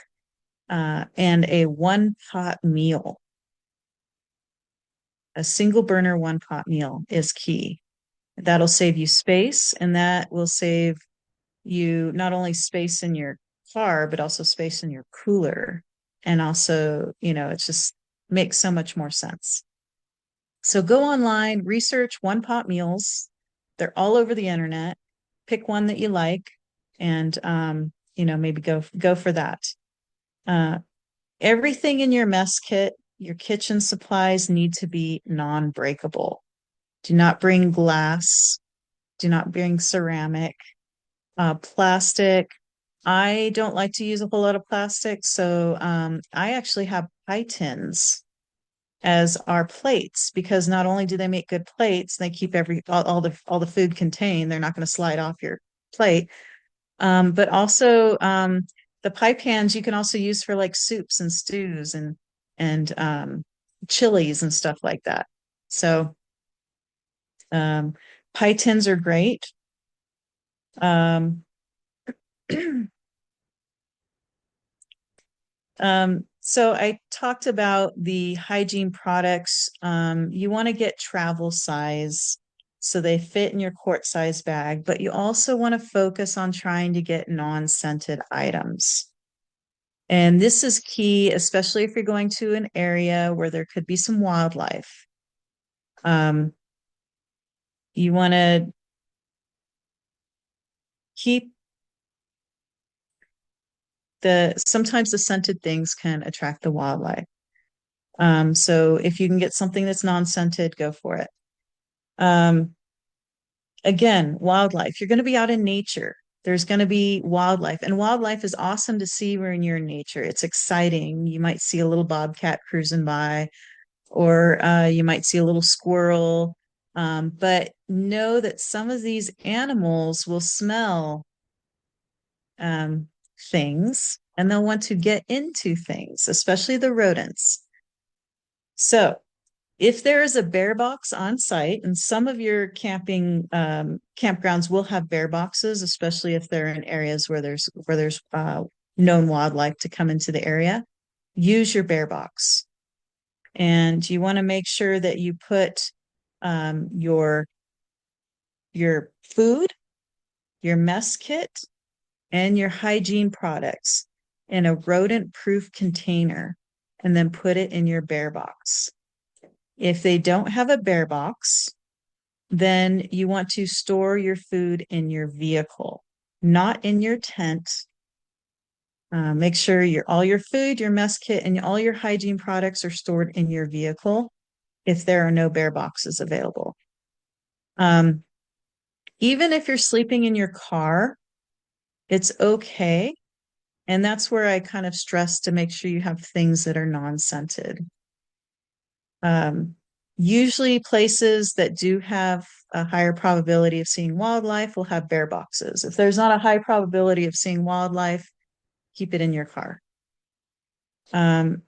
and a one pot meal, a single burner one pot meal is key. That'll save you space, and that will save you not only space in your car, but also space in your cooler. And also, it just makes so much more sense. So go online, research one pot meals. They're all over the internet. Pick one that you like and maybe go for that. Uh, everything in your mess kit, your kitchen supplies need to be non-breakable. Do not bring glass. Do not bring ceramic. Plastic. I don't like to use a whole lot of plastic, so I actually have pie tins as our plates because not only do they make good plates, they keep all the food contained. They're not going to slide off your plate. But also the pie pans you can also use for like soups and stews and chilies and stuff like that. So um, pie tins are great. Um, so I talked about the hygiene products. You want to get travel size so they fit in your quart size bag, but you also want to focus on trying to get non-scented items. And this is key, especially if you're going to an area where there could be some wildlife. Um, you want to keep sometimes the scented things can attract the wildlife. So if you can get something that's non-scented, go for it. Um, again, wildlife. You're going to be out in nature. There's going to be wildlife, and wildlife is awesome to see when you're in nature. It's exciting. You might see a little bobcat cruising by, or you might see a little squirrel. But know that some of these animals will smell um, things and they'll want to get into things, especially the rodents. So if there is a bear box on site, and some of your camping campgrounds will have bear boxes, especially if they're in areas where there's known wildlife to come into the area, use your bear box. And you want to make sure that you put your food, your mess kit, and your hygiene products in a rodent-proof container, and then put it in your bear box. If they don't have a bear box, then you want to store your food in your vehicle, not in your tent, Make sure all your food, your mess kit, and all your hygiene products are stored in your vehicle if there are no bear boxes available. Um, Even if you're sleeping in your car, it's okay. And that's where I kind of stress to make sure you have things that are non-scented. Um, Usually places that do have a higher probability of seeing wildlife will have bear boxes. If there's not a high probability of seeing wildlife, keep it in your car. Um,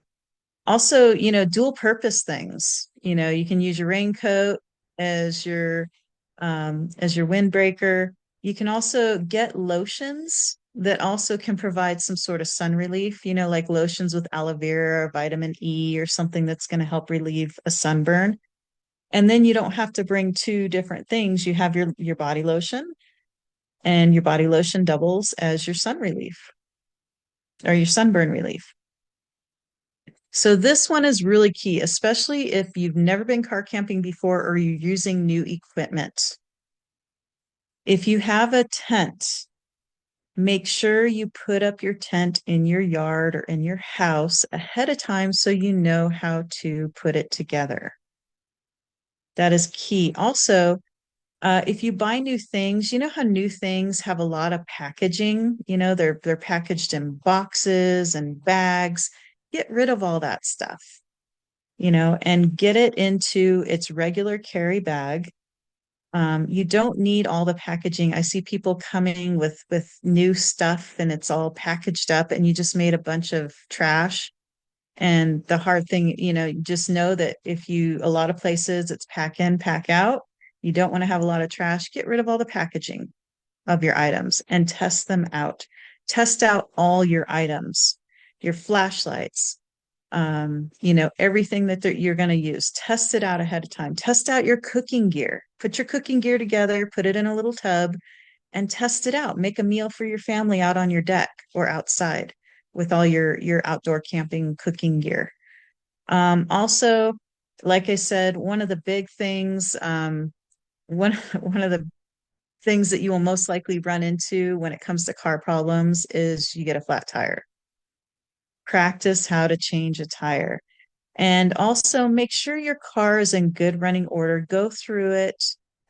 Also, dual purpose things. You can use your raincoat as your windbreaker. You can also get lotions that also can provide some sort of sun relief, like lotions with aloe vera or vitamin E or something that's going to help relieve a sunburn. And then you don't have to bring two different things. You have your body lotion, and your body lotion doubles as your sun relief or your sunburn relief. So this one is really key, especially if you've never been car camping before or you're using new equipment. If you have a tent, make sure you put up your tent in your yard or in your house ahead of time so you know how to put it together. That is key. Also, if you buy new things, you know how new things have a lot of packaging. They're packaged in boxes and bags. Get rid of all that stuff, and get it into its regular carry bag. You don't need all the packaging. I see people coming with new stuff and it's all packaged up and you just made a bunch of trash. And the hard thing, just know that a lot of places it's pack in, pack out. You don't want to have a lot of trash. Get rid of all the packaging of your items and test them out. Test out all your items, your flashlights, everything that you're going to use. Test it out ahead of time. Test out your cooking gear. Put your cooking gear together, put it in a little tub, and test it out. Make a meal for your family out on your deck or outside with all your outdoor camping cooking gear. Also, like I said, one of the big things, one of the things that you will most likely run into when it comes to car problems is you get a flat tire. Practice how to change a tire. And also make sure your car is in good running order. Go through it.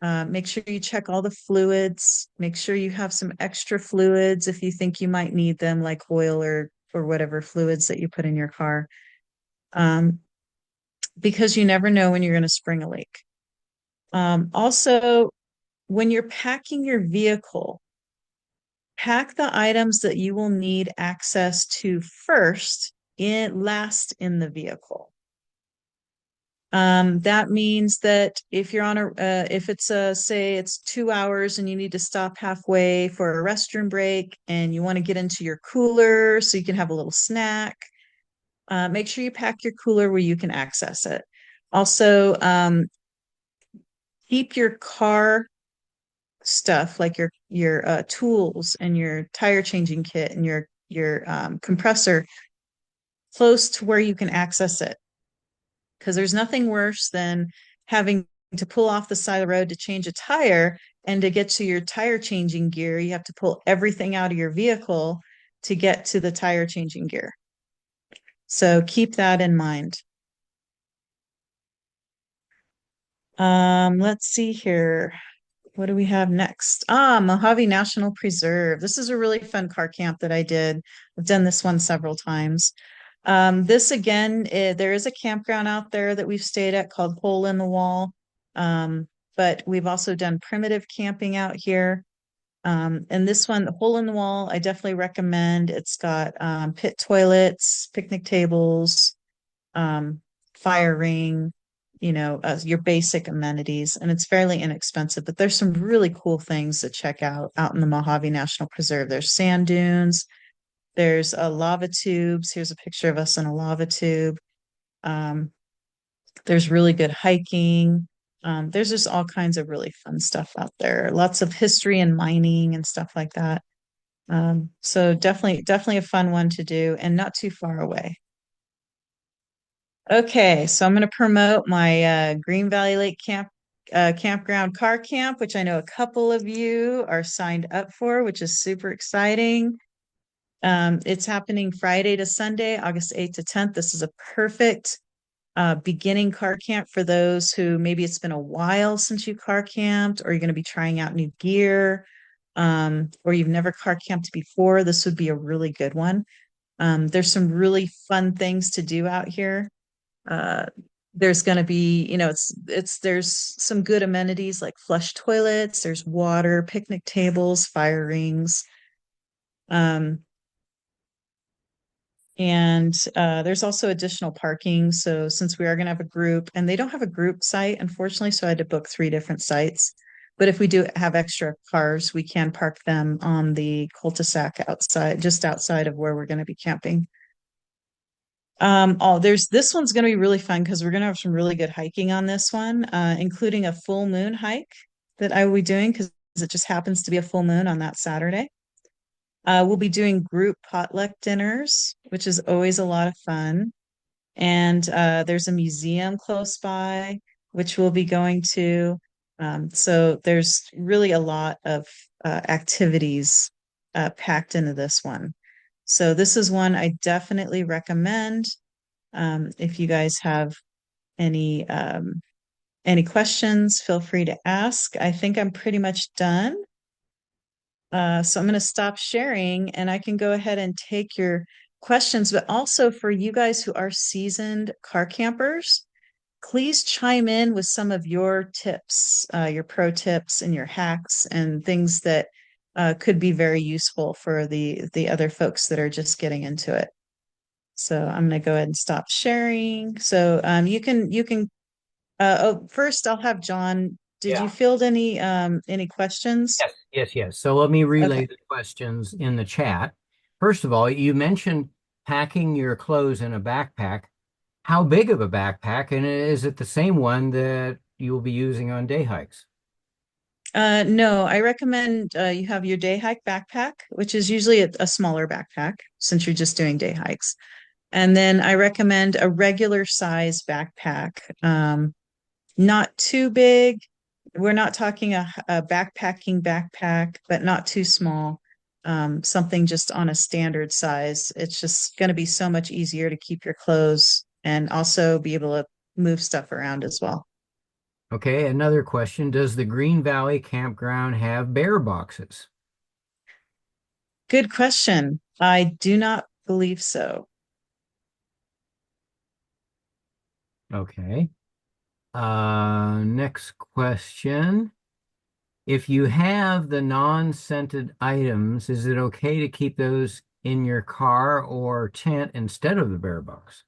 Make sure you check all the fluids. Make sure you have some extra fluids if you think you might need them, like oil or whatever fluids that you put in your car. Um, because you never know when you're going to spring a leak. Also, when you're packing your vehicle, pack the items that you will need access to first last in the vehicle. That means that if it's say it's 2 hours and you need to stop halfway for a restroom break and you want to get into your cooler so you can have a little snack, make sure you pack your cooler where you can access it. Also, keep your car stuff like your tools and your tire changing kit and your compressor close to where you can access it, because there's nothing worse than having to pull off the side of the road to change a tire, and to get to your tire changing gear you have to pull everything out of your vehicle to get to the tire changing gear. So keep that in mind. Let's see here. What do we have next? Mojave National Preserve. This is a really fun car camp that I did. I've done this one several times. This again, there is a campground out there that we've stayed at called Hole in the Wall. But we've also done primitive camping out here. And this one, the Hole in the Wall, I definitely recommend. It's got pit toilets, picnic tables, um, fire ring, your basic amenities, and it's fairly inexpensive. But there's some really cool things to check out in the Mojave National Preserve. There's sand dunes, there's lava tubes. Here's a picture of us in a lava tube. Um, there's really good hiking. There's just all kinds of really fun stuff out there. Lots of history and mining and stuff like that. So definitely a fun one to do and not too far away. Okay, so I'm going to promote my Green Valley Lake Campground Car Camp, which I know a couple of you are signed up for, which is super exciting. It's happening Friday to Sunday, August 8th to 10th. This is a perfect beginning car camp for those who maybe it's been a while since you car camped, or you're going to be trying out new gear, or you've never car camped before. This would be a really good one. There's some really fun things to do out here. Uh, there's going to be, there's some good amenities like flush toilets, there's water, picnic tables, fire rings. Um, And there's also additional parking. So since we are going to have a group, and they don't have a group site, unfortunately, so I had to book 3 different sites. But if we do have extra cars, we can park them on the cul-de-sac outside, just outside of where we're going to be camping. There's this one's going to be really fun because we're going to have some really good hiking on this one, including a full moon hike that I will be doing because it just happens to be a full moon on that Saturday. We'll be doing group potluck dinners, which is always a lot of fun. And there's a museum close by, which we'll be going to. So there's really a lot of activities packed into this one. So this is one I definitely recommend. If you guys have any any questions, feel free to ask. I think I'm pretty much done. So I'm going to stop sharing and I can go ahead and take your questions. But also for you guys who are seasoned car campers, please chime in with some of your tips, your pro tips and your hacks and things that could be very useful for the other folks that are just getting into it. So I'm going to go ahead and stop sharing. So first I'll have John. Did Yeah. you field any questions? Yes, yes, yes. So let me relay Okay. the questions in the chat. First of all, you mentioned packing your clothes in a backpack. How big of a backpack, and is it the same one that you'll be using on day hikes? No, I recommend you have your day hike backpack, which is usually a smaller backpack since you're just doing day hikes. And then I recommend a regular size backpack, not too big. We're not talking a backpacking backpack, but not too small. Something just on a standard size. It's just going to be so much easier to keep your clothes and also be able to move stuff around as well. Okay, another question. Does the Green Valley campground have bear boxes? Good question. I do not believe so. Okay. Next question. If you have the non-scented items, is it okay to keep those in your car or tent instead of the bear box?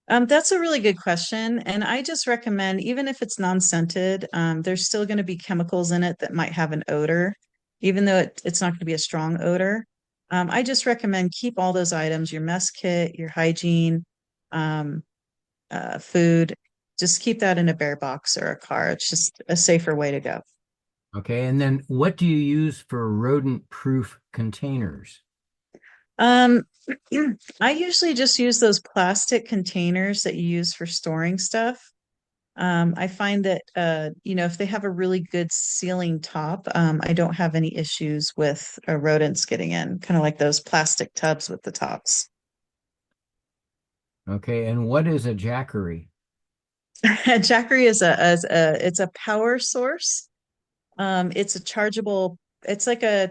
That's a really good question. And I just recommend, even if it's non-scented, there's still going to be chemicals in it that might have an odor, even though it's not going to be a strong odor. I just recommend keep all those items, your mess kit, your hygiene, um, food, just keep that in a bear box or a car. It's just a safer way to go. Okay, and then what do you use for rodent-proof containers? Um, I usually just use those plastic containers that you use for storing stuff. I find that if they have a really good sealing top, I don't have any issues with rodents getting in, kind of like those plastic tubs with the tops. Okay, and what is a jackery? Jackery it's a power source. It's a chargeable, it's like a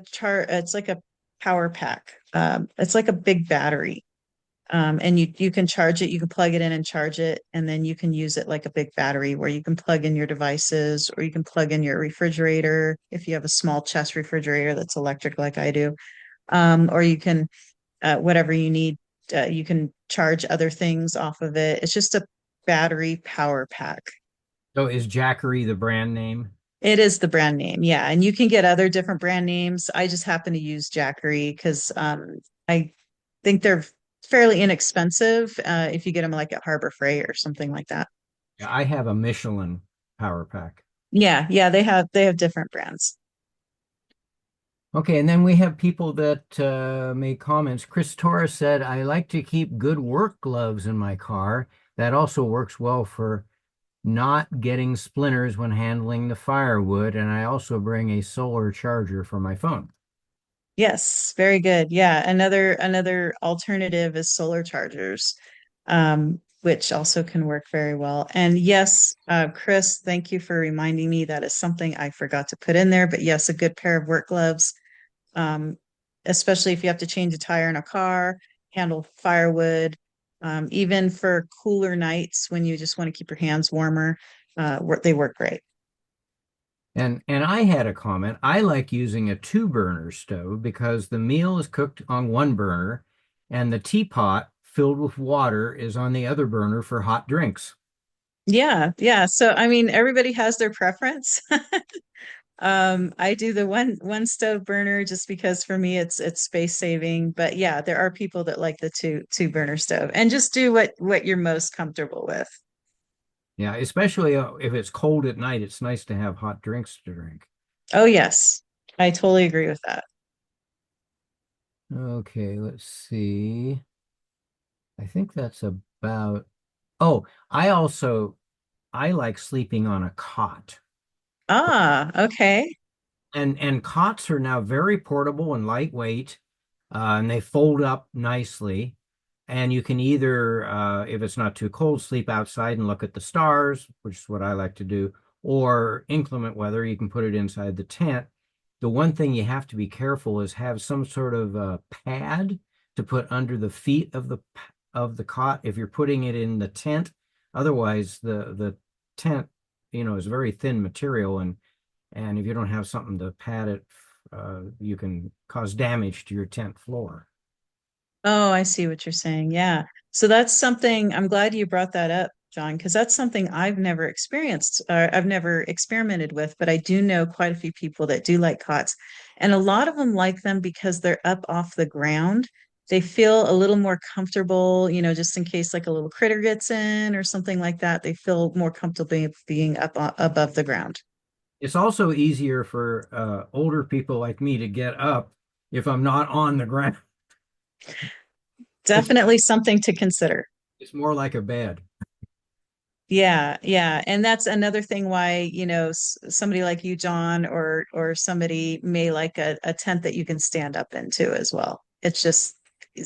power pack. It's like a big battery. And you can charge it, you can plug it in and charge it, and then you can use it like a big battery where you can plug in your devices or you can plug in your refrigerator if you have a small chest refrigerator that's electric like I do. Or you can whatever you need, you can charge other things off of it. It's just a battery power pack. So is Jackery the brand name? It is the brand name, yeah. And you can get other different brand names. I just happen to use Jackery because I think they're fairly inexpensive if you get them like at Harbor Freight or something like that. Yeah, I have a Michelin power pack. Yeah, yeah, they have different brands. Okay, and then we have people that made comments. Chris Torres said, I like to keep good work gloves in my car. That also works well for not getting splinters when handling the firewood. And I also bring a solar charger for my phone. Yes, very good. Yeah, another alternative is solar chargers, which also can work very well. And yes, Chris, thank you for reminding me. That is something I forgot to put in there. But yes, a good pair of work gloves, um, especially if you have to change a tire in a car, handle firewood, even for cooler nights when you just want to keep your hands warmer, they work great. And I had a comment. I like using a two burner stove because the meal is cooked on one burner and the teapot filled with water is on the other burner for hot drinks. Yeah, yeah. So I mean, everybody has their preference. I do the one stove burner just because for me it's space saving. But yeah, there are people that like the two burner stove and just do what you're most comfortable with. Yeah, especially if it's cold at night, it's nice to have hot drinks to drink. Oh yes, I totally agree with that. Okay, let's see. I think that's about. Oh, I like sleeping on a cot. Ah, okay. And cots are now very portable and lightweight, and they fold up nicely. And you can either, if it's not too cold, sleep outside and look at the stars, which is what I like to do, or inclement weather, you can put it inside the tent. The one thing you have to be careful is have some sort of pad to put under the feet of the cot if you're putting it in the tent. Otherwise, the tent, is very thin material, and if you don't have something to pad it, you can cause damage to your tent floor. Oh, I see what you're saying. Yeah. So that's something I'm glad you brought that up, John, because that's something I've never experienced, I've never experimented with, but I do know quite a few people that do like cots. And a lot of them like them because they're up off the ground. They feel a little more comfortable, just in case like a little critter gets in or something like that. They feel more comfortable being up above the ground. It's also easier for older people like me to get up if I'm not on the ground. It's Definitely something to consider. it's more like a bed. Yeah, yeah. And that's another thing why, somebody like you, John, or somebody may like a tent that you can stand up into as well. It's just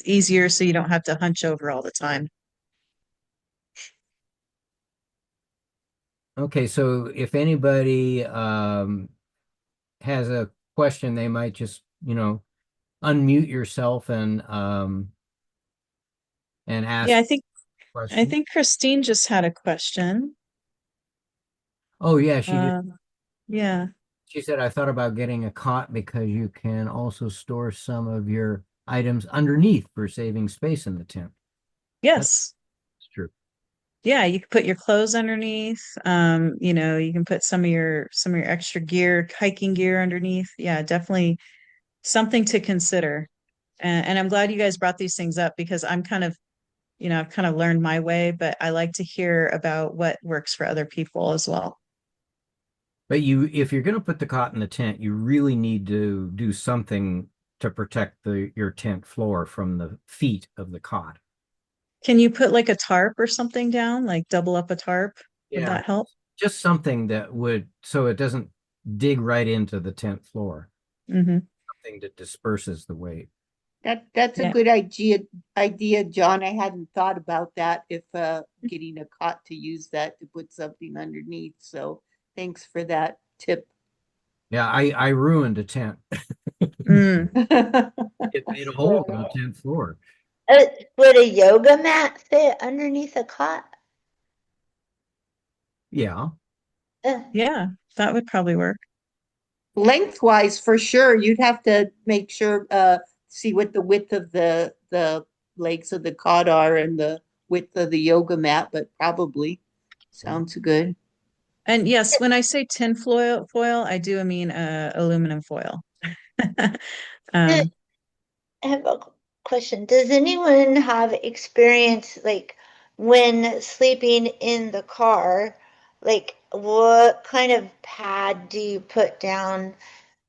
easier so you don't have to hunch over all the time. Okay, so if anybody has a question, they might just, unmute yourself and Yeah, ask I questions. think Christine just had a question. Oh yeah, she did. Yeah. She said, I thought about getting a cot because you can also store some of your items underneath for saving space in the tent. That's Yes. true. Yeah, you can put your clothes underneath. You can put some of your extra gear, hiking gear underneath. Yeah, definitely something to consider. And I'm glad you guys brought these things up because I've kind of learned my way, but I like to hear about what works for other people as well. But if you're going to put the cot in the tent, you really need to do something to protect your tent floor from the feet of the cot. Can you put like a tarp or something down, like double up a tarp? Would Yeah, that help? just something that would, so it doesn't dig right into the tent floor, Hmm. something that disperses the weight. That's a Yeah. good idea, John. I hadn't thought about that if getting a cot to use that to put something underneath. So thanks for that tip. Yeah, I ruined a tent. Mm. It made a hole in the tent floor. Would a yoga mat fit underneath a cot? Yeah. Uh, Yeah, that would probably work. Lengthwise, for sure, you'd have to make sure see what the width of the legs of the cot are and the width of the yoga mat, but probably sounds good. And yes, when I say tin foil, I do mean aluminum foil. I Um, have a question. Does anyone have experience like when sleeping in the car? Like, what kind of pad do you put down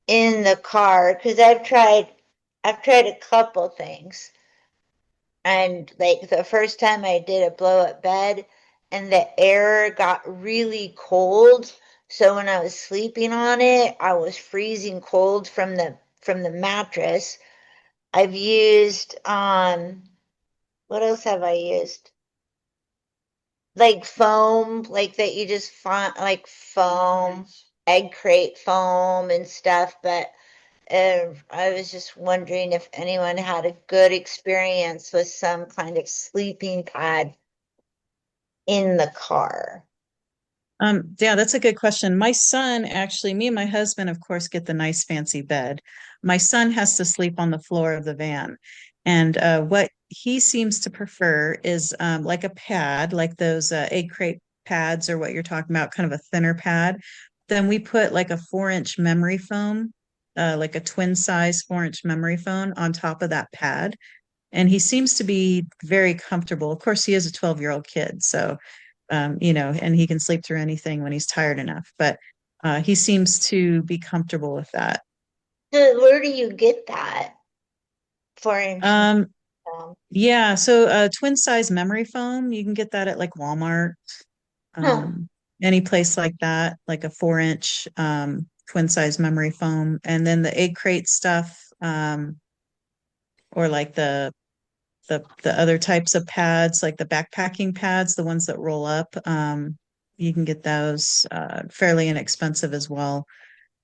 in the car? Because I've tried a couple things. And like the first time I did a blow up bed and the air got really cold. So when I was sleeping on it, I was freezing cold from the from the mattress. I've used what else have I used? Like foam, like that you just find like foam, egg crate foam and stuff, but I was just wondering if anyone had a good experience with some kind of sleeping pad in the car. Yeah, that's a good question. My son actually, me and my husband, of course, get the nice fancy bed. My son has to sleep on the floor of the van. And what he seems to prefer is like a pad, like those egg crate pads or what you're talking about, kind of a thinner pad. Then we put like a 4-inch memory foam, like a twin size 4-inch memory foam on top of that pad. And he seems to be very comfortable. Of course, he is a 12-year-old kid, so and he can sleep through anything when he's tired enough. But he seems to be comfortable with that. So where do you get that 4 inch? Um, yeah, so twin size memory foam, you can get that at like Walmart, Huh. um, any place like that, like a 4-inch twin size memory foam. And then the egg crate stuff, or like the other types of pads, like the backpacking pads, the ones that roll up. You can get those fairly inexpensive as well.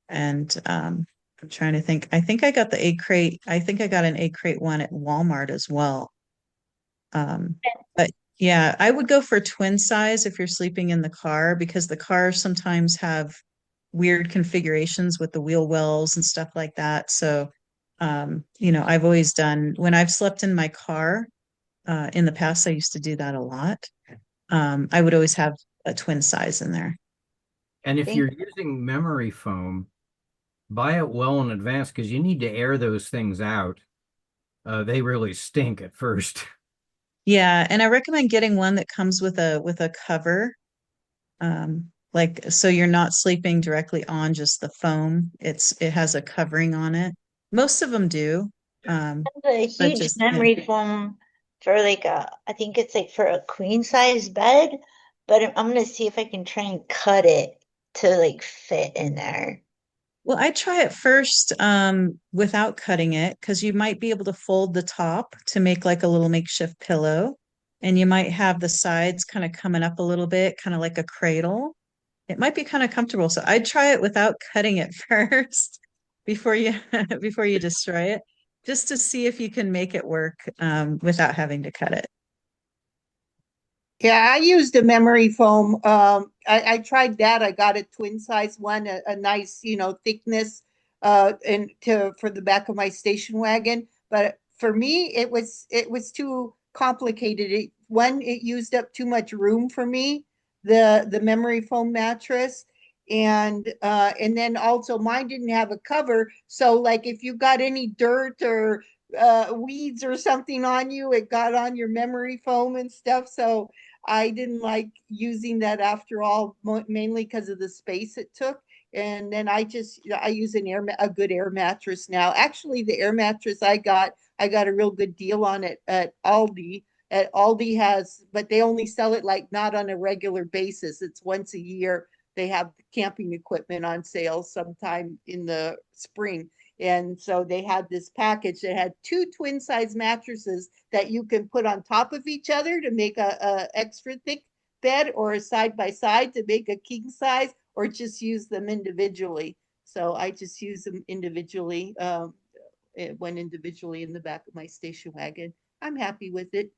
And I'm trying to think. I think I got the egg crate. I think I got an egg crate one at Walmart as well. But yeah, I would go for twin size if you're sleeping in the car because the cars sometimes have weird configurations with the wheel wells and stuff like that. So, I've always done when I've slept in my car in the past, I used to do that a lot. I would always have a twin size in there. And if Think you're using memory foam, buy it well in advance because you need to air those things out. They really stink at first. Yeah, and I recommend getting one that comes with a cover. Like so you're not sleeping directly on just the foam. It has a covering on it. Most of them do. a But huge just yeah. memory foam for like I think it's like for a queen size bed, but I'm gonna see if I can try and cut it to like fit in there. Well, I try it first without cutting it because you might be able to fold the top to make like a little makeshift pillow, and you might have the sides kind of coming up a little bit, kind of like a cradle. It might be kind of comfortable. So I'd try it without cutting it first before you before you destroy it, just to see if you can make it work without having to cut it. Yeah, I used a memory foam. I tried that. I got a twin size one, a nice, thickness, and to for the back of my station wagon. But for me, it was too complicated. It used up too much room for me, the memory foam mattress, and then also mine didn't have a cover. So like if you got any dirt or weeds or something on you, it got on your memory foam and stuff. So I didn't like using that after all, mainly because of the space it took. And then I use a good air mattress now. Actually, the air mattress I got a real good deal on it at Aldi. At Aldi has, but they only sell it like not on a regular basis. It's once a year. They have camping equipment on sale sometime in the spring. And so they had this package that had two twin size mattresses that you can put on top of each other to make a extra thick bed, or a side by side to make a king size, or just use them individually. So I just use them individually. It went individually in the back of my station wagon. I'm happy with it.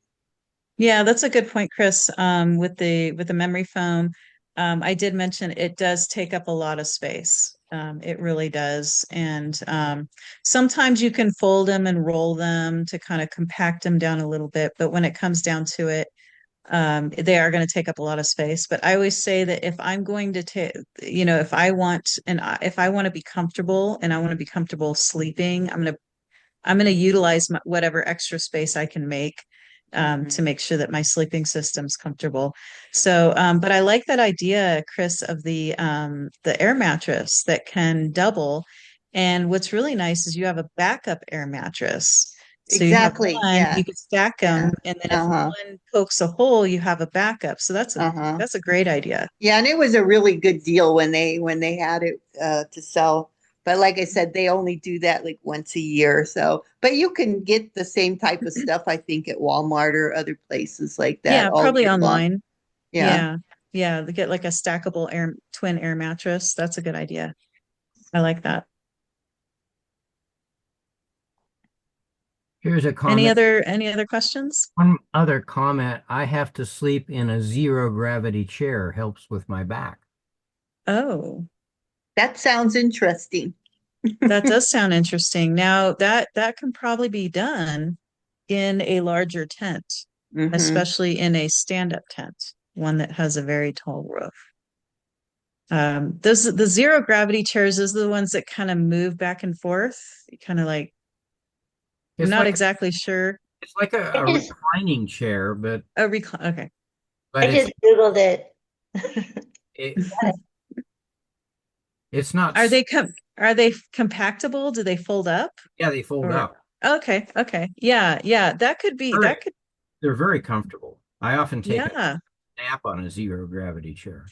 Yeah, that's a good point, Chris. With the memory foam, I did mention it does take up a lot of space. It really does. And sometimes you can fold them and roll them to kind of compact them down a little bit. But when it comes down to it, they are going to take up a lot of space. But I always say that if I'm going to take, if I want to be comfortable and I want to be comfortable sleeping, I'm going to utilize whatever extra space I can make to make sure that my sleeping system's comfortable. So, but I like that idea, Chris, of the air mattress that can double. And what's really nice is you have a backup air mattress. So you have Exactly. one, Yeah. you can stack Yeah. them, and then if Uh-huh. one pokes a hole, you have a backup. So Uh-huh. that's a great idea. Yeah, and it was a really good deal when they had it to sell. But like I said, they only do that like once a year. So, but you can get the same type of stuff, I think, at Walmart or other places like that Yeah, all probably year long. online. Yeah. Yeah. Yeah, they get like a stackable twin air mattress. That's a good idea. I like that. Here's a comment. Any other questions? One other comment. I have to sleep in a zero gravity chair. Helps with my back. Oh, That sounds interesting. that does sound interesting. Now that can probably be done in a larger tent, Hmm. especially in a stand-up tent, one that has a very tall roof. Those the zero gravity chairs, those are the ones that kind of move back and forth. Kind of like I'm It's not like exactly sure. it's like I a just reclining chair, but Oh, recline. Okay. but I it's just Googled it. it, it's not. Are they compactable? Do they fold up? Yeah, they fold Or up. okay, okay. Yeah, yeah. That could be Very, that could they're very comfortable. I often take a yeah. nap on a zero gravity chair.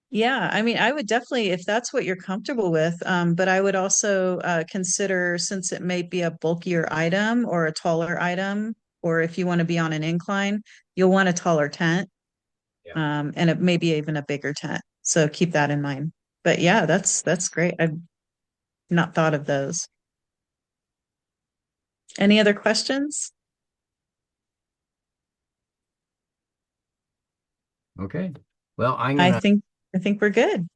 Yeah, I mean, I would definitely, if that's what you're comfortable with, but I would also consider, since it may be a bulkier item or a taller item, or if you want to be on an incline, you'll want a taller tent, Yeah. and it may be even a bigger tent. So keep that in mind. But yeah, that's great. I've not thought of those. Any other questions? Okay. Well, I'm I gonna think I think we're good.